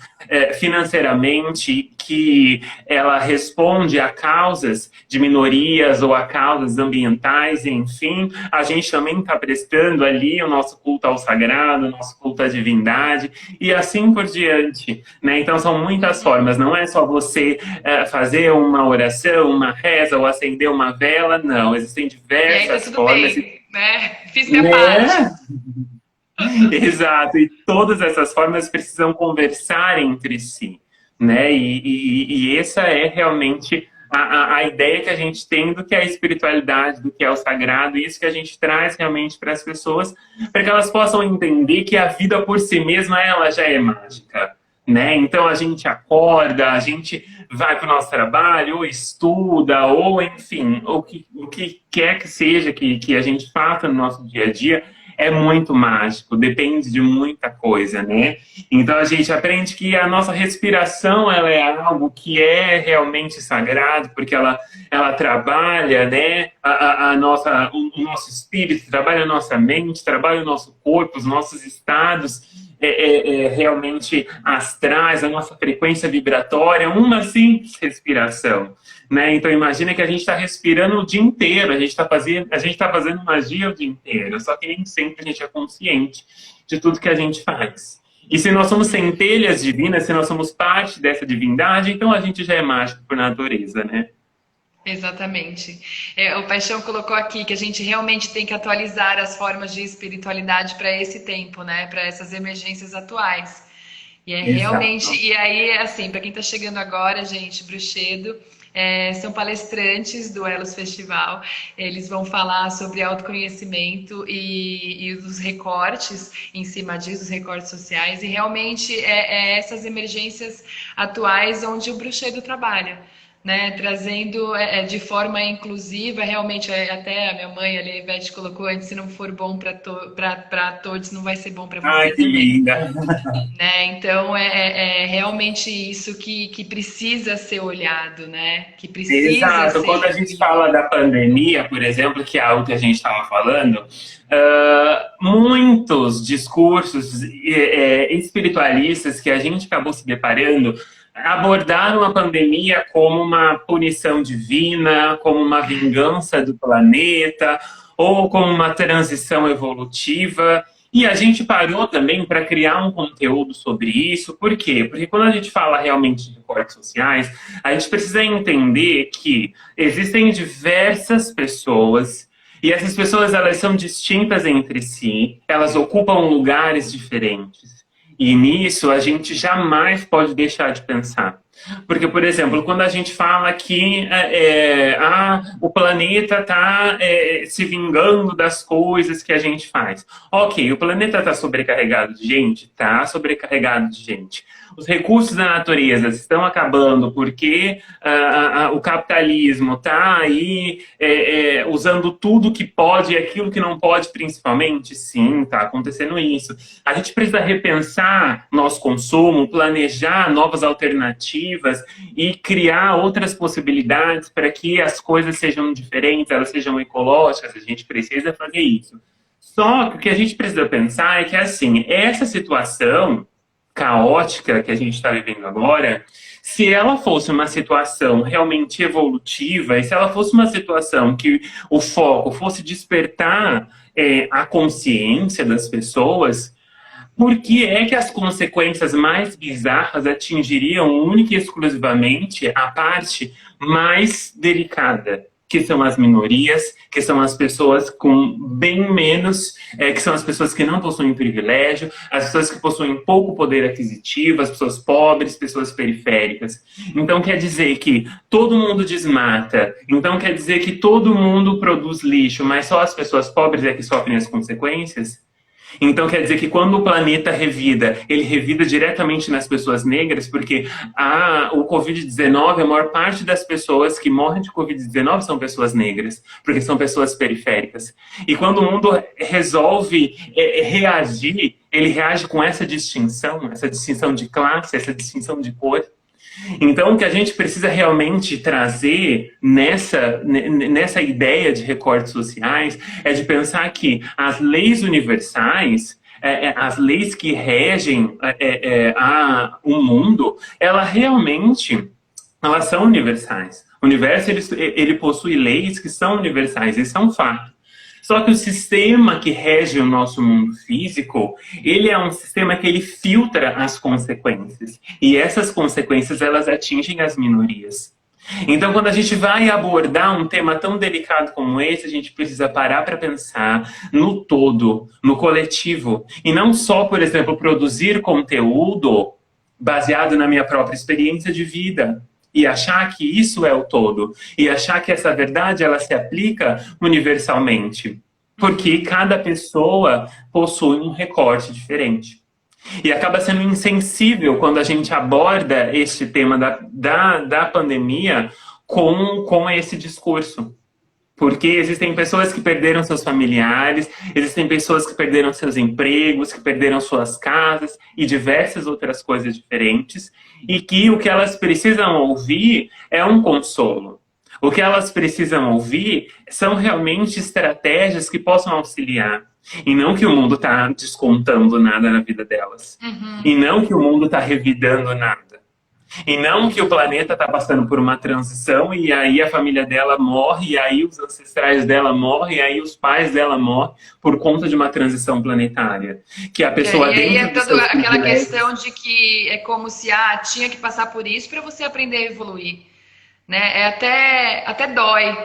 financeiramente que ela responde a causas de minorias ou a causas ambientais, enfim, a gente também está prestando ali o nosso culto ao sagrado, o nosso culto à divindade e assim por diante, né? Então são muitas formas, não é só você fazer uma oração, uma reza ou acender uma vela, não, existem diversas Tudo formas. bem, né? Fiz minha parte. Exato, e todas essas formas precisam conversar entre si, né? E essa é realmente a ideia que a gente tem do que é a espiritualidade, do que é o sagrado, e isso que a gente traz realmente para as pessoas, para que elas possam entender que a vida por si mesma, ela já é mágica, né? Então a gente acorda, a gente vai para o nosso trabalho, ou estuda, ou enfim, o que quer que seja que a gente faça no nosso dia a dia, é muito mágico, depende de muita coisa, né? Então a gente aprende que a nossa respiração, ela é algo que é realmente sagrado, porque ela trabalha, né? O nosso espírito, trabalha a nossa mente, trabalha o nosso corpo, os nossos estados realmente astrais, a nossa frequência vibratória, uma simples respiração. Né? Então imagina que a gente está respirando o dia inteiro, a gente está fazendo magia o dia inteiro, só que nem sempre a gente é consciente de tudo que a gente faz. E se nós somos centelhas divinas, se nós somos parte dessa divindade, então a gente já é mágico por natureza, né? Exatamente. O Paixão colocou aqui que a gente realmente tem que atualizar as formas de espiritualidade para esse tempo, né? Para essas emergências atuais. E é realmente. Exato. E aí, assim, para quem está chegando agora, gente, Bruxedo, são palestrantes do Elos Festival. Eles vão falar sobre autoconhecimento e os recortes em cima disso, os recortes sociais. E realmente essas emergências atuais onde o Bruxedo trabalha. Né, trazendo de forma inclusiva, realmente, até a minha mãe, a Ivete, colocou antes, se não for bom para todos, não vai ser bom para Ai, você que também. linda! Né? Então, é realmente isso que precisa ser olhado, né? Que precisa Exato. ser Quando a gente incluído. fala da pandemia, por exemplo, que é algo que a gente estava falando, muitos discursos espiritualistas que a gente acabou se deparando abordaram a pandemia como uma punição divina, como uma vingança do planeta, ou como uma transição evolutiva. E a gente parou também para criar um conteúdo sobre isso. Por quê? Porque quando a gente fala realmente de recortes sociais, a gente precisa entender que existem diversas pessoas e essas pessoas elas são distintas entre si, elas ocupam lugares diferentes. E nisso a gente jamais pode deixar de pensar. Porque, por exemplo, quando a gente fala que o planeta está se vingando das coisas que a gente faz. Ok, o planeta está sobrecarregado de gente? Está sobrecarregado de gente. Os recursos da natureza estão acabando porque o capitalismo está aí usando tudo que pode e aquilo que não pode, principalmente? Sim, está acontecendo isso. A gente precisa repensar nosso consumo, planejar novas alternativas e criar outras possibilidades para que as coisas sejam diferentes, elas sejam ecológicas. A gente precisa fazer isso. Só que o que a gente precisa pensar é que, assim, essa situação caótica que a gente está vivendo agora, se ela fosse uma situação realmente evolutiva, e se ela fosse uma situação que o foco fosse despertar a consciência das pessoas, por que é que as consequências mais bizarras atingiriam única e exclusivamente a parte mais delicada, que são as minorias, que são as pessoas com bem menos, que são as pessoas que não possuem privilégio, as pessoas que possuem pouco poder aquisitivo, as pessoas pobres, pessoas periféricas. Então quer dizer que todo mundo desmata, então quer dizer que todo mundo produz lixo, mas só as pessoas pobres é que sofrem as consequências? Então quer dizer que quando o planeta revida, ele revida diretamente nas pessoas negras, porque o Covid-19, a maior parte das pessoas que morrem de Covid-19 são pessoas negras, porque são pessoas periféricas. E quando o mundo resolve reagir, ele reage com essa distinção de classe, essa distinção de cor. Então, o que a gente precisa realmente trazer nessa ideia de recortes sociais é de pensar que as leis universais, as leis que regem o mundo, elas são universais. O universo ele possui leis que são universais, isso é um fato. Só que o sistema que rege o nosso mundo físico, ele é um sistema que ele filtra as consequências. E essas consequências, elas atingem as minorias. Então, quando a gente vai abordar um tema tão delicado como esse, a gente precisa parar para pensar no todo, no coletivo. E não só, por exemplo, produzir conteúdo baseado na minha própria experiência de vida. E achar que isso é o todo. E achar que essa verdade ela se aplica universalmente. Porque cada pessoa possui um recorte diferente. E acaba sendo insensível quando a gente aborda este tema da pandemia com esse discurso. Porque existem pessoas que perderam seus familiares, existem pessoas que perderam seus empregos, que perderam suas casas e diversas outras coisas diferentes, e que o que elas precisam ouvir é um consolo. O que elas precisam ouvir são realmente estratégias que possam auxiliar. E não que o mundo está descontando nada na vida delas. E Uhum. não que o mundo está revidando nada. E não que o planeta está passando por uma transição e aí a família dela morre, e aí os ancestrais dela morrem, e aí os pais dela morrem por conta de uma transição planetária. Que a pessoa E aí é dentro dos toda seus aquela privilégios. questão de que é como se tinha que passar por isso para você aprender a evoluir, né? Até dói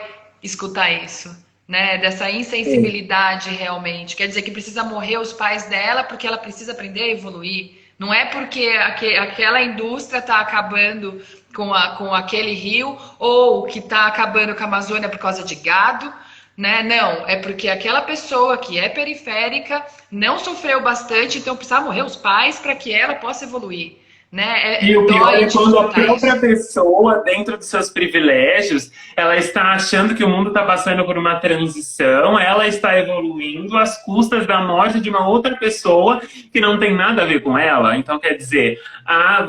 escutar isso, né? Dessa É. insensibilidade realmente. Quer dizer que precisa morrer os pais dela porque ela precisa aprender a evoluir. Não é porque aquela indústria está acabando com aquele rio ou que está acabando com a Amazônia por causa de gado, né? Não, é porque aquela pessoa que é periférica não sofreu bastante, então precisa morrer os pais para que ela possa evoluir, né? E o pior Dói é de quando a escutar própria isso. pessoa, dentro dos seus privilégios, ela está achando que o mundo está passando por uma transição, ela está evoluindo às custas da morte de uma outra pessoa que não tem nada a ver com ela. Então, quer dizer,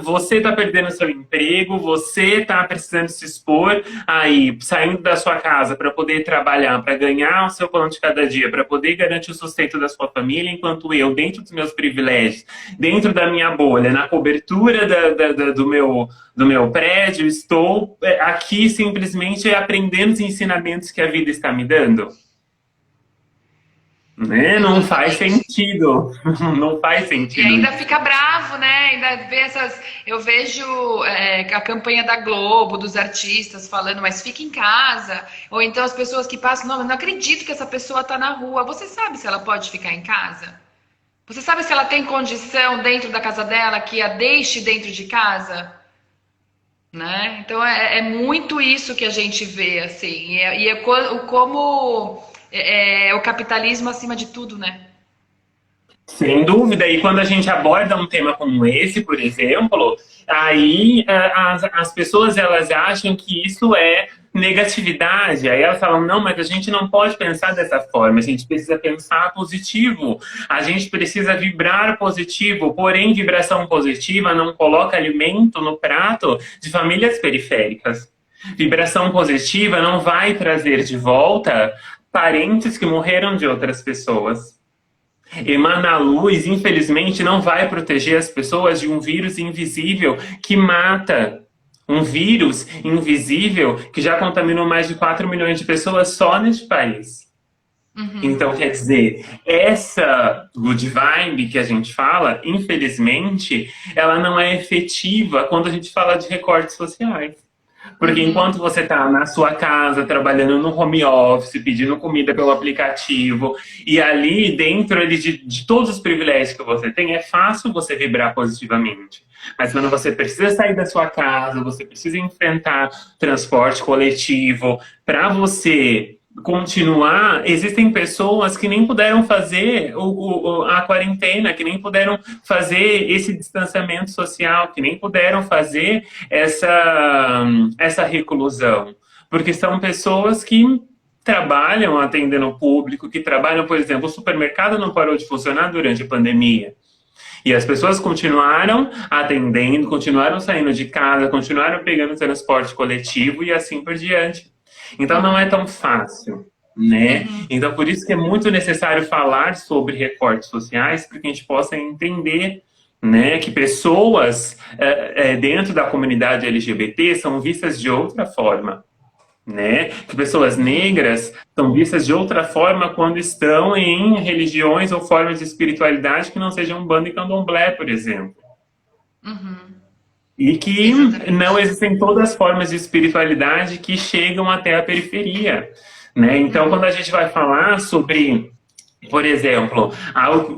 você está perdendo seu emprego, você está precisando se expor aí, saindo da sua casa para poder trabalhar, para ganhar o seu pão de cada dia, para poder garantir o sustento da sua família, enquanto eu, dentro dos meus privilégios, dentro da minha bolha, na cobertura do meu prédio, estou aqui simplesmente aprendendo os ensinamentos que a vida está me dando. Né? Não faz Exatamente. sentido. Não faz E sentido ainda isso. fica bravo, né? Ainda vê essas. Eu vejo a campanha da Globo, dos artistas falando, mas fica em casa. Ou então as pessoas que passam, não, eu não acredito que essa pessoa está na rua. Você sabe se ela pode ficar em casa? Você sabe se ela tem condição dentro da casa dela que a deixe dentro de casa? Né? Então é muito isso que a gente vê, assim. Como é o capitalismo acima de tudo, né? Sem dúvida, e quando a gente aborda um tema como esse, por exemplo, aí as pessoas elas acham que isso é negatividade. Aí elas falam, não, mas a gente não pode pensar dessa forma, a gente precisa pensar positivo, a gente precisa vibrar positivo, porém vibração positiva não coloca alimento no prato de famílias periféricas. Vibração positiva não vai trazer de volta parentes que morreram de outras pessoas. Emanar luz, infelizmente, não vai proteger as pessoas de um vírus invisível que mata. Um vírus invisível que já contaminou mais de 4 milhões de pessoas só neste país. Uhum. Então, quer dizer, essa good vibe que a gente fala, infelizmente, ela não é efetiva quando a gente fala de recortes sociais. Porque enquanto Uhum. você está na sua casa, trabalhando no home office, pedindo comida pelo aplicativo, e ali dentro de todos os privilégios que você tem, é fácil você vibrar positivamente. Mas quando você precisa sair da sua casa, você precisa enfrentar transporte coletivo, para você continuar, existem pessoas que nem puderam fazer a quarentena, que nem puderam fazer esse distanciamento social, que nem puderam fazer essa reclusão. Porque são pessoas que trabalham atendendo o público, que trabalham, por exemplo, o supermercado não parou de funcionar durante a pandemia. E as pessoas continuaram atendendo, continuaram saindo de casa, continuaram pegando transporte coletivo e assim por diante. Então não é Uhum. tão fácil, né? Uhum. Então por isso que é muito necessário falar sobre recortes sociais, para que a gente possa entender, né, que pessoas dentro da comunidade LGBT são vistas de outra forma, né? Que pessoas negras são vistas de outra forma quando estão em religiões ou formas de espiritualidade que não sejam Umbanda e Candomblé, por exemplo. Uhum. E que não Exatamente. existem todas as formas de espiritualidade que chegam até a periferia, né? Então, quando Uhum. a gente vai falar sobre, por exemplo,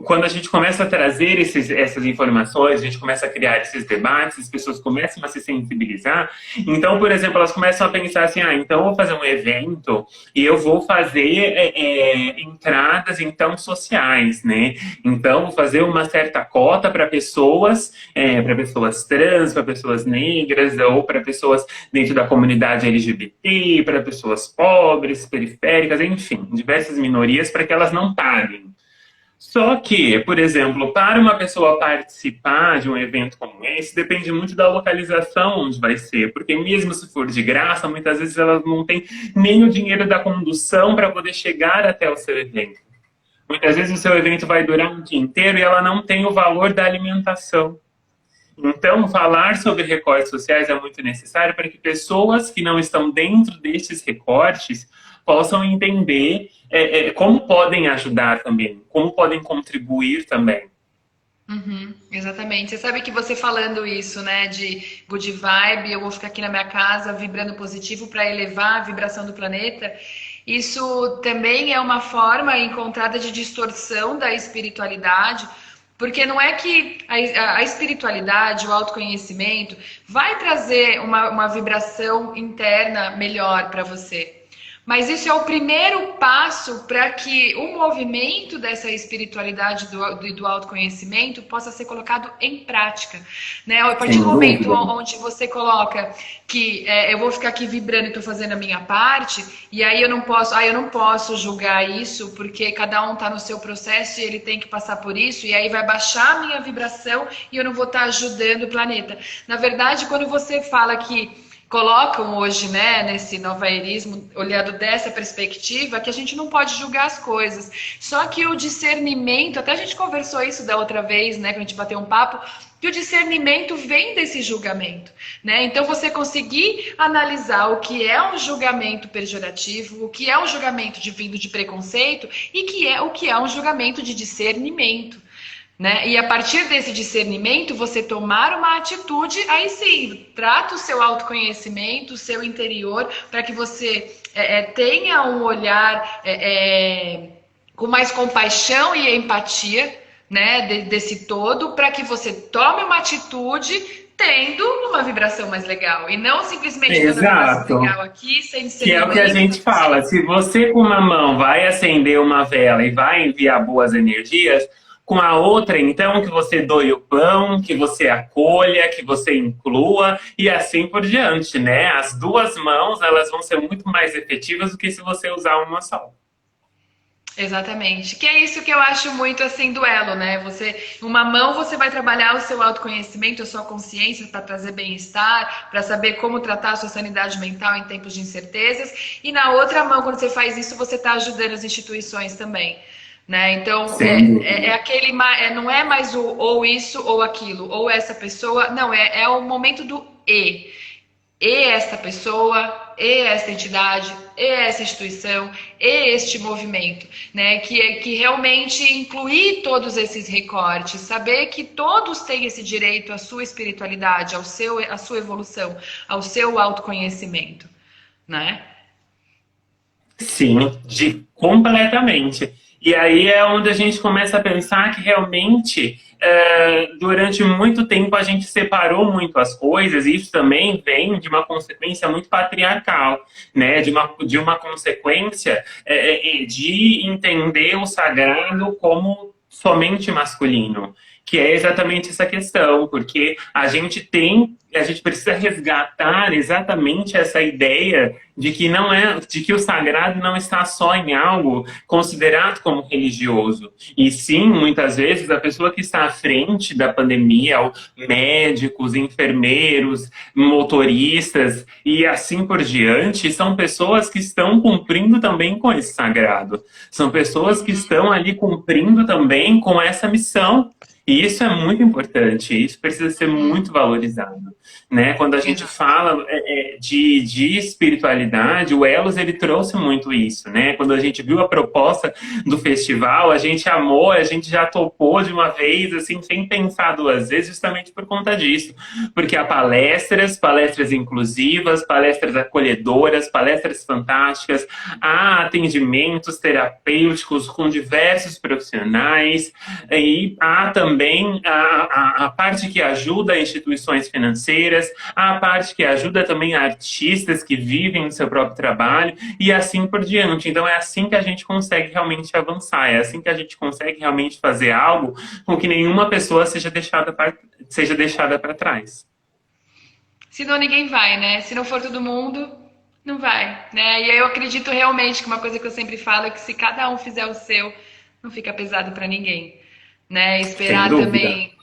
quando a gente começa a trazer essas informações, a gente começa a criar esses debates, as pessoas começam a se sensibilizar. Então, por exemplo, elas começam a pensar assim: então eu vou fazer um evento e eu vou fazer entradas então sociais, né? Então, vou fazer uma certa cota para pessoas trans, para pessoas negras ou para pessoas dentro da comunidade LGBT, para pessoas pobres, periféricas, enfim, diversas minorias, para que elas não paguem. Só que, por exemplo, para uma pessoa participar de um evento como esse, depende muito da localização onde vai ser, porque mesmo se for de graça, muitas vezes elas não têm nem o dinheiro da condução para poder chegar até o seu evento. Muitas vezes o seu evento vai durar um dia inteiro e ela não tem o valor da alimentação. Então, falar sobre recortes sociais é muito necessário para que pessoas que não estão dentro destes recortes possam entender como podem ajudar também, como podem contribuir também. Uhum, exatamente. Você sabe que você falando isso, né, de good vibe, eu vou ficar aqui na minha casa vibrando positivo para elevar a vibração do planeta. Isso também é uma forma encontrada de distorção da espiritualidade, porque não é que a espiritualidade, o autoconhecimento, vai trazer uma vibração interna melhor para você. Mas isso é o primeiro passo para que o movimento dessa espiritualidade do autoconhecimento possa ser colocado em prática, né? A partir do Sem momento dúvida. onde você coloca que eu vou ficar aqui vibrando e estou fazendo a minha parte, e aí eu não posso julgar isso, porque cada um está no seu processo e ele tem que passar por isso, e aí vai baixar a minha vibração e eu não vou estar ajudando o planeta. Na verdade, quando você fala que colocam hoje, né, nesse novaerismo, olhando dessa perspectiva, que a gente não pode julgar as coisas. Só que o discernimento, até a gente conversou isso da outra vez, né, quando a gente bateu um papo, que o discernimento vem desse julgamento, né? Então você conseguir analisar o que é um julgamento pejorativo, o que é um julgamento vindo de preconceito e o que é um julgamento de discernimento. Né? E a partir desse discernimento, você tomar uma atitude, aí sim, trata o seu autoconhecimento, o seu interior, para que você tenha um olhar com mais compaixão e empatia, né, desse todo, para que você tome uma atitude tendo uma vibração mais legal, e não simplesmente tendo uma vibração Exato. legal aqui, sem Que é o que a discernimento, gente fala. Se você com uma mão vai acender uma vela e vai enviar boas energias, com a outra, então, que você doe o pão, que você acolha, que você inclua e assim por diante, né? As duas mãos, elas vão ser muito mais efetivas do que se você usar uma só. exatamente. Que é isso que eu acho muito assim duelo, né? Uma mão você vai trabalhar o seu autoconhecimento, a sua consciência para trazer bem-estar, para saber como tratar a sua sanidade mental em tempos de incertezas, e na outra mão, quando você faz isso, você está ajudando as instituições também. Né? Então, Sem dúvida. não é mais o ou isso ou aquilo, ou essa pessoa, não, é o momento do e esta pessoa, e esta entidade, e essa instituição, e este movimento, né? Que realmente incluir todos esses recortes, saber que todos têm esse direito à sua espiritualidade, à sua evolução, ao seu autoconhecimento, né? Sim, completamente. E aí é onde a gente começa a pensar que realmente, durante muito tempo, a gente separou muito as coisas, e isso também vem de uma consequência muito patriarcal, né? De uma consequência de entender o sagrado como somente masculino. Que é exatamente essa questão, porque a gente precisa resgatar exatamente essa ideia de que não é, de que o sagrado não está só em algo considerado como religioso. E sim, muitas vezes a pessoa que está à frente da pandemia, médicos, enfermeiros, motoristas e assim por diante, são pessoas que estão cumprindo também com esse sagrado. São pessoas que estão ali cumprindo também com essa missão. E isso é muito importante, isso precisa ser muito valorizado, né? Quando a gente Exato. fala de espiritualidade, o Elos ele trouxe muito isso, né? Quando a gente viu a proposta do festival, a gente amou, a gente já topou de uma vez, assim, sem pensar duas vezes, justamente por conta disso, porque há palestras inclusivas, palestras acolhedoras, palestras fantásticas, há atendimentos terapêuticos com diversos profissionais, e há também a parte que ajuda instituições financeiras, a parte que ajuda também artistas que vivem o seu próprio trabalho e assim por diante. Então é assim que a gente consegue realmente avançar, é assim que a gente consegue realmente fazer algo com que nenhuma pessoa seja deixada para trás. Senão ninguém vai, né? Se não for todo mundo, não vai, né? E eu acredito realmente que uma coisa que eu sempre falo é que se cada um fizer o seu, não fica pesado para ninguém, né? Sem Esperar dúvida. também.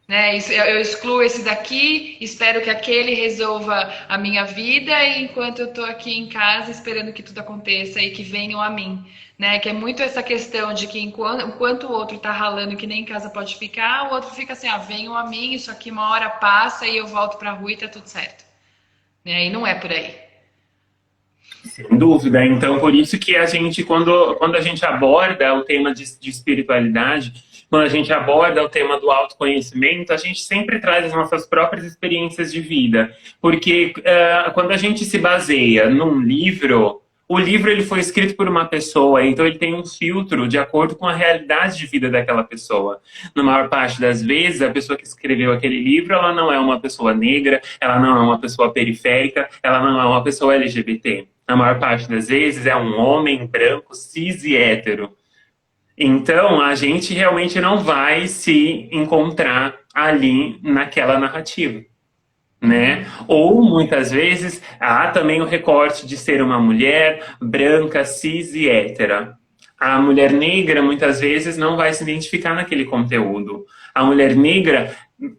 né? Isso, eu excluo esse daqui, espero que aquele resolva a minha vida, e enquanto eu tô aqui em casa esperando que tudo aconteça e que venham a mim, né? Que é muito essa questão de que enquanto o outro tá ralando que nem em casa pode ficar, o outro fica assim, ah, venham a mim, isso aqui uma hora passa e eu volto pra rua e tá tudo certo, né? E não é por aí. Sem dúvida. Então, por isso que a gente, quando a gente aborda o tema de espiritualidade, quando a gente aborda o tema do autoconhecimento, a gente sempre traz as nossas próprias experiências de vida. Porque quando a gente se baseia num livro, o livro ele foi escrito por uma pessoa, então ele tem um filtro de acordo com a realidade de vida daquela pessoa. Na maior parte das vezes, a pessoa que escreveu aquele livro, ela não é uma pessoa negra, ela não é uma pessoa periférica, ela não é uma pessoa LGBT. Na maior parte das vezes, é um homem branco, cis e hétero. Então, a gente realmente não vai se encontrar ali naquela narrativa, né? Uhum. Ou muitas vezes há também o recorte de ser uma mulher branca, cis e hétera. A mulher negra muitas vezes não vai se identificar naquele conteúdo. A mulher negra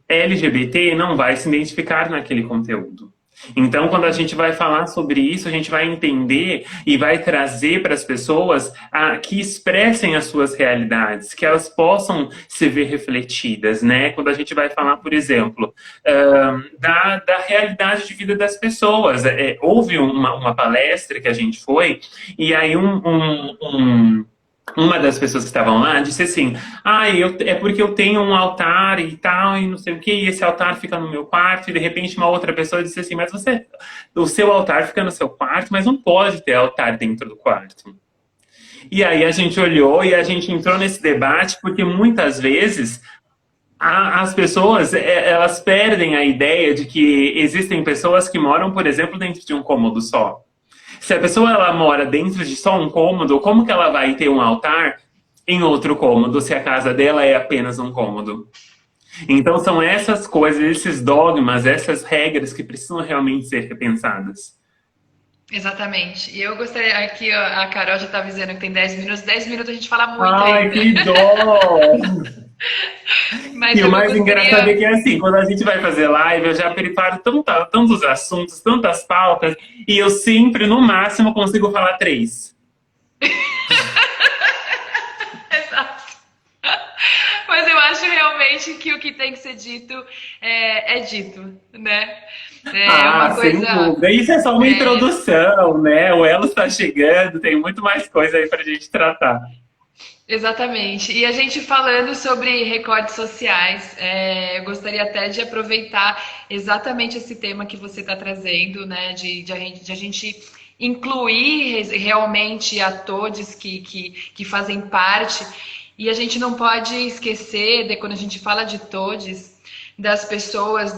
LGBT não vai se identificar naquele conteúdo. Então, quando a gente vai falar sobre isso, a gente vai entender e vai trazer para as pessoas que expressem as suas realidades, que elas possam se ver refletidas, né? Quando a gente vai falar, por exemplo, da realidade de vida das pessoas. Houve uma palestra que a gente foi, e aí uma das pessoas que estavam lá disse assim: é porque eu tenho um altar e tal, e não sei o que, e esse altar fica no meu quarto, e de repente uma outra pessoa disse assim: mas o seu altar fica no seu quarto, mas não pode ter altar dentro do quarto. E aí a gente olhou e a gente entrou nesse debate, porque muitas vezes as pessoas, elas perdem a ideia de que existem pessoas que moram, por exemplo, dentro de um cômodo só. Se a pessoa ela mora dentro de só um cômodo, como que ela vai ter um altar em outro cômodo se a casa dela é apenas um cômodo? Então são essas coisas, esses dogmas, essas regras que precisam realmente ser repensadas. Exatamente. E eu gostaria, aqui ó, a Carol já tá avisando que tem 10 minutos, 10 minutos a gente fala muito Ai, ainda. que dó! Mas E o eu mais engraçado é gostaria. que é assim, quando a gente vai fazer live, eu já preparo tantos assuntos, tantas pautas, e eu sempre, no máximo, consigo falar três. Exato. Mas eu acho realmente que o que tem que ser dito é dito, né? É uma Sem coisa. dúvida. Isso é só uma é, introdução, né? O Elo está chegando, tem muito mais coisa aí para a gente tratar. Exatamente. E a gente falando sobre recortes sociais, eu gostaria até de aproveitar exatamente esse tema que você está trazendo, né? De a gente incluir realmente atores que fazem parte. E a gente não pode esquecer, de quando a gente fala de todes, das pessoas,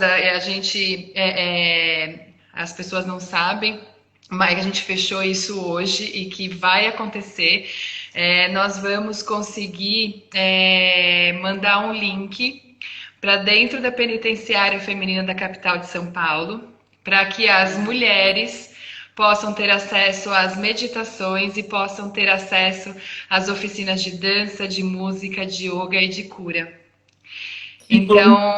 as pessoas não sabem, mas a gente fechou isso hoje e que vai acontecer. Nós vamos conseguir mandar um link para dentro da penitenciária feminina da capital de São Paulo, para que as mulheres possam ter acesso às meditações e possam ter acesso às oficinas de dança, de música, de yoga e de cura. Que Então,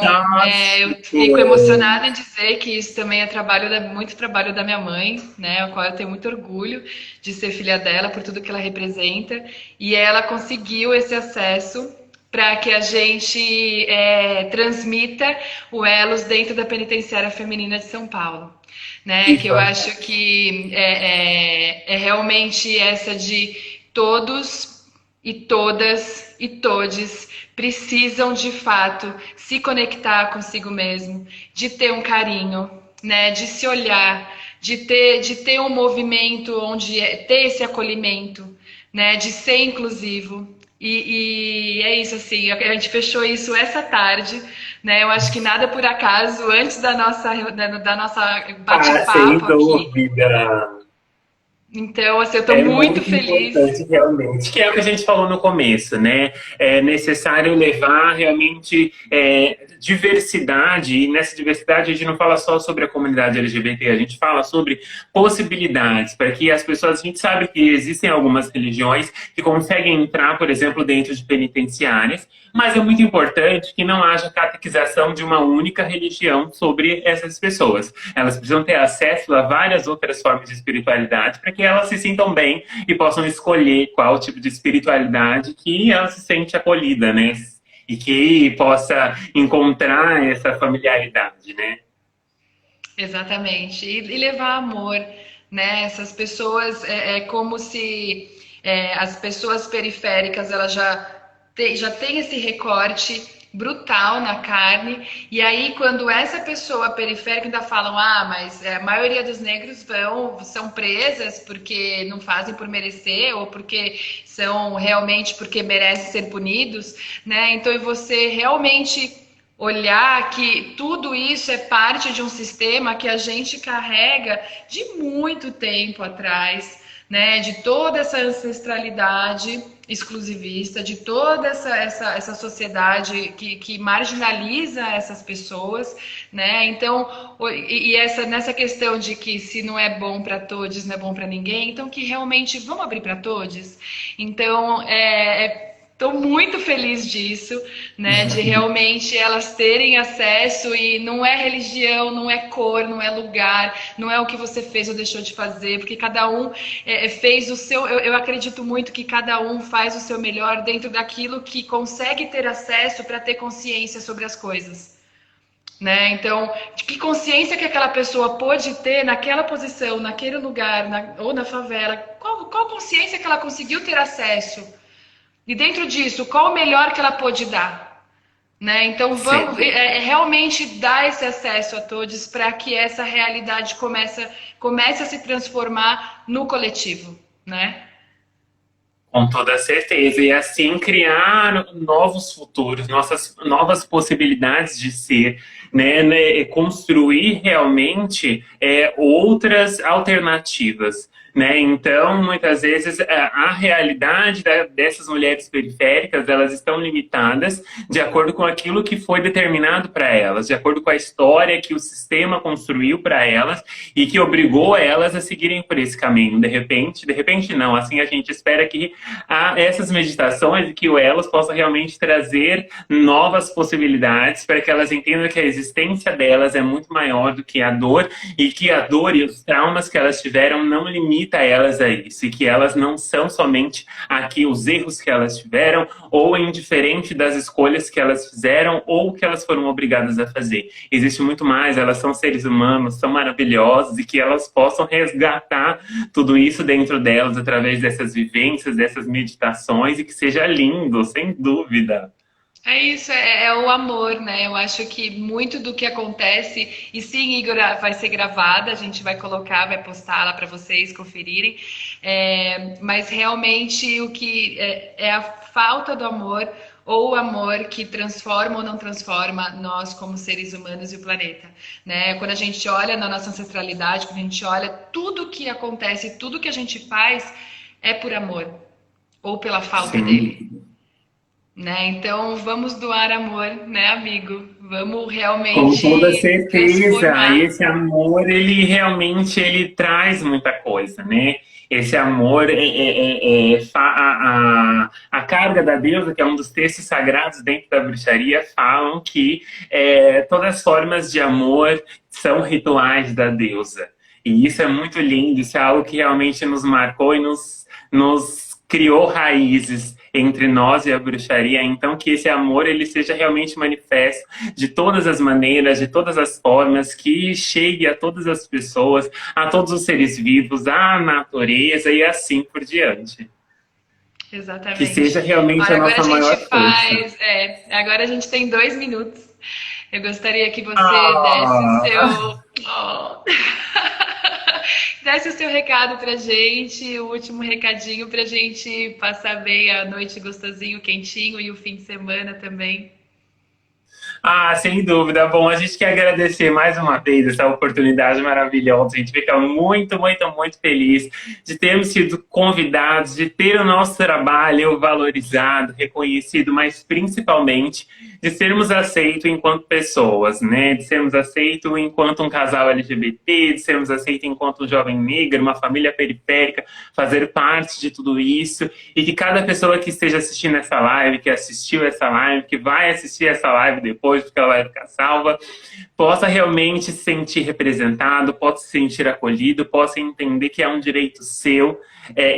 eu fico fantástico! emocionada em dizer que isso também é muito trabalho da minha mãe, né, o qual eu tenho muito orgulho de ser filha dela por tudo que ela representa, e ela conseguiu esse acesso para que a gente transmita o Elos dentro da penitenciária feminina de São Paulo, né, Que que eu acho fantástico! que é realmente essa de todos e todas e todes precisam de fato se conectar consigo mesmo, de ter um carinho, né, de se olhar, de ter um movimento onde ter esse acolhimento, né, de ser inclusivo. E é isso, assim, a gente fechou isso essa tarde, né? Eu acho que nada por acaso, antes da nossa Sem bate-papo aqui, dúvida. Então, assim, eu estou É muito muito feliz. importante, realmente, que é o que a gente falou no começo, né? É necessário levar realmente diversidade, e nessa diversidade a gente não fala só sobre a comunidade LGBT, a gente fala sobre possibilidades, para que as pessoas, a gente sabe que existem algumas religiões que conseguem entrar, por exemplo, dentro de penitenciárias, mas é muito importante que não haja catequização de uma única religião sobre essas pessoas. Elas precisam ter acesso a várias outras formas de espiritualidade para que elas se sintam bem e possam escolher qual tipo de espiritualidade que ela se sente acolhida, né? E que possa encontrar essa familiaridade, né? Exatamente. E levar amor, né? Essas pessoas, é como se as pessoas periféricas, elas já têm esse recorte brutal na carne, e aí quando essa pessoa periférica ainda falam, ah, mas a maioria dos negros são presas porque não fazem por merecer, ou porque são realmente porque merecem ser punidos, né? Então, e você realmente olhar que tudo isso é parte de um sistema que a gente carrega de muito tempo atrás, né? De toda essa ancestralidade exclusivista, de toda essa sociedade que marginaliza essas pessoas, né? Então, nessa questão de que se não é bom para todos, não é bom para ninguém, então que realmente vamos abrir para todos. Então, estou muito feliz disso, né? De realmente elas terem acesso e não é religião, não é cor, não é lugar, não é o que você fez ou deixou de fazer, porque cada um fez o seu. Eu acredito muito que cada um faz o seu melhor dentro daquilo que consegue ter acesso para ter consciência sobre as coisas. Né? Então, de que consciência que aquela pessoa pôde ter naquela posição, naquele lugar, ou na favela, qual consciência que ela conseguiu ter acesso? E dentro disso, qual o melhor que ela pôde dar? Né? Então, vamos Sim. realmente dar esse acesso a todos para que essa realidade comece a se transformar no coletivo. Né? Com toda certeza. E assim criar novos futuros, nossas novas possibilidades de ser, né, construir realmente outras alternativas. Né? Então, muitas vezes, a realidade dessas mulheres periféricas, elas estão limitadas de acordo com aquilo que foi determinado para elas, de acordo com a história que o sistema construiu para elas e que obrigou elas a seguirem por esse caminho. De repente não, assim a gente espera que a essas meditações e que o Elos possa realmente trazer novas possibilidades para que elas entendam que a existência delas é muito maior do que a dor e que a dor e os traumas que elas tiveram não limita elas a isso e que elas não são somente aqui os erros que elas tiveram ou indiferente das escolhas que elas fizeram ou que elas foram obrigadas a fazer. Existe muito mais, elas são seres humanos, são maravilhosos e que elas possam resgatar tudo isso dentro delas através dessas vivências, dessas meditações e que seja lindo, sem dúvida. É isso, é o amor, né? Eu acho que muito do que acontece, e sim, Igor, vai ser gravada, a gente vai colocar, vai postar lá para vocês conferirem, mas realmente o que é a falta do amor, ou o amor que transforma ou não transforma nós como seres humanos e o planeta, né? Quando a gente olha na nossa ancestralidade, quando a gente olha tudo que acontece, tudo que a gente faz é por amor, ou pela falta dele. Sim. Né? Então vamos doar amor, né, amigo? Vamos Com toda realmente certeza, transformar. esse amor, ele realmente ele traz muita coisa, né? Esse amor, a carga da deusa, que é um dos textos sagrados dentro da bruxaria, falam que todas as formas de amor são rituais da deusa. E isso é muito lindo, isso é algo que realmente nos marcou e nos criou raízes entre nós e a bruxaria, então que esse amor ele seja realmente manifesto de todas as maneiras, de todas as formas, que chegue a todas as pessoas, a todos os seres vivos, à natureza e assim por diante. Que seja Exatamente. realmente Olha, a agora a nossa gente maior força. faz. Agora a gente tem 2 minutos. Eu gostaria que você desse o Ah, seu. Oh. Desse o seu recado pra gente, o último recadinho pra gente passar bem a noite gostosinho, quentinho e o fim de semana também. Ah, sem dúvida. Bom, a gente quer agradecer mais uma vez essa oportunidade maravilhosa. A gente fica muito, muito, muito feliz de termos sido convidados, de ter o nosso trabalho valorizado, reconhecido, mas principalmente de sermos aceitos enquanto pessoas, né? De sermos aceitos enquanto um casal LGBT, de sermos aceitos enquanto um jovem negro, uma família periférica, fazer parte de tudo isso e que cada pessoa que esteja assistindo essa live, que assistiu essa live, que vai assistir essa live depois, porque ela vai ficar salva, possa realmente se sentir representado, possa se sentir acolhido, possa entender que é um direito seu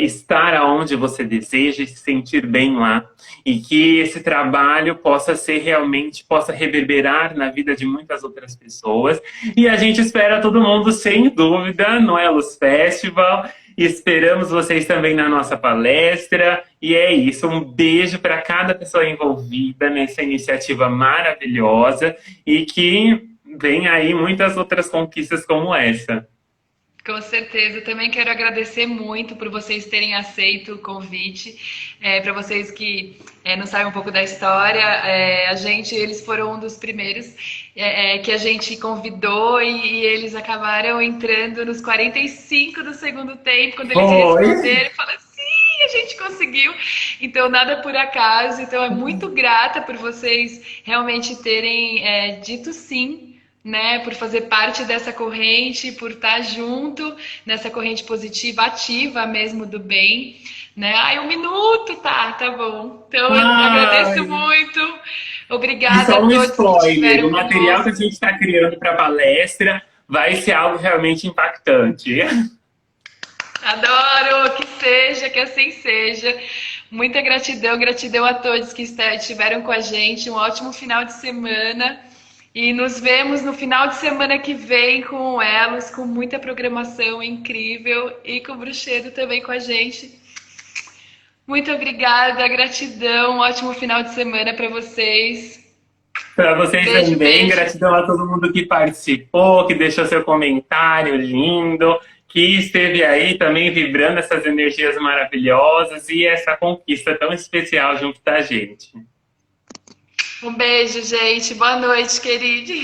estar aonde você deseja e se sentir bem lá. E que esse trabalho possa ser realmente, possa reverberar na vida de muitas outras pessoas. E a gente espera todo mundo, sem dúvida, no Elos Festival. Esperamos vocês também na nossa palestra. E é isso, um beijo para cada pessoa envolvida nessa iniciativa maravilhosa e que vem aí muitas outras conquistas como essa. Com certeza, eu também quero agradecer muito por vocês terem aceito o convite. Para vocês que não sabem um pouco da história, eles foram um dos primeiros que a gente convidou e eles acabaram entrando nos 45 do segundo tempo, quando eles responderam, falaram, sim, a gente conseguiu. Então, nada por acaso. Então, é muito grata por vocês realmente terem dito sim, né, por fazer parte dessa corrente, por estar junto nessa corrente positiva, ativa mesmo do bem, né? Ai, 1 minuto, tá bom. Então, eu agradeço muito. Obrigada e só um a todos que spoiler, estiveram o material conosco. que a gente está criando para a palestra vai ser algo realmente impactante. Adoro, que assim seja. Muita gratidão, gratidão a todos que estiveram com a gente. Um ótimo final de semana. E nos vemos no final de semana que vem com o Elos, com muita programação incrível e com o Bruxedo também com a gente. Muito obrigada, gratidão, um ótimo final de semana para vocês. Para vocês Beijo, também, beijo. gratidão a todo mundo que participou, que deixou seu comentário lindo, que esteve aí também vibrando essas energias maravilhosas e essa conquista tão especial junto da gente. Um beijo, gente. Boa noite, querido.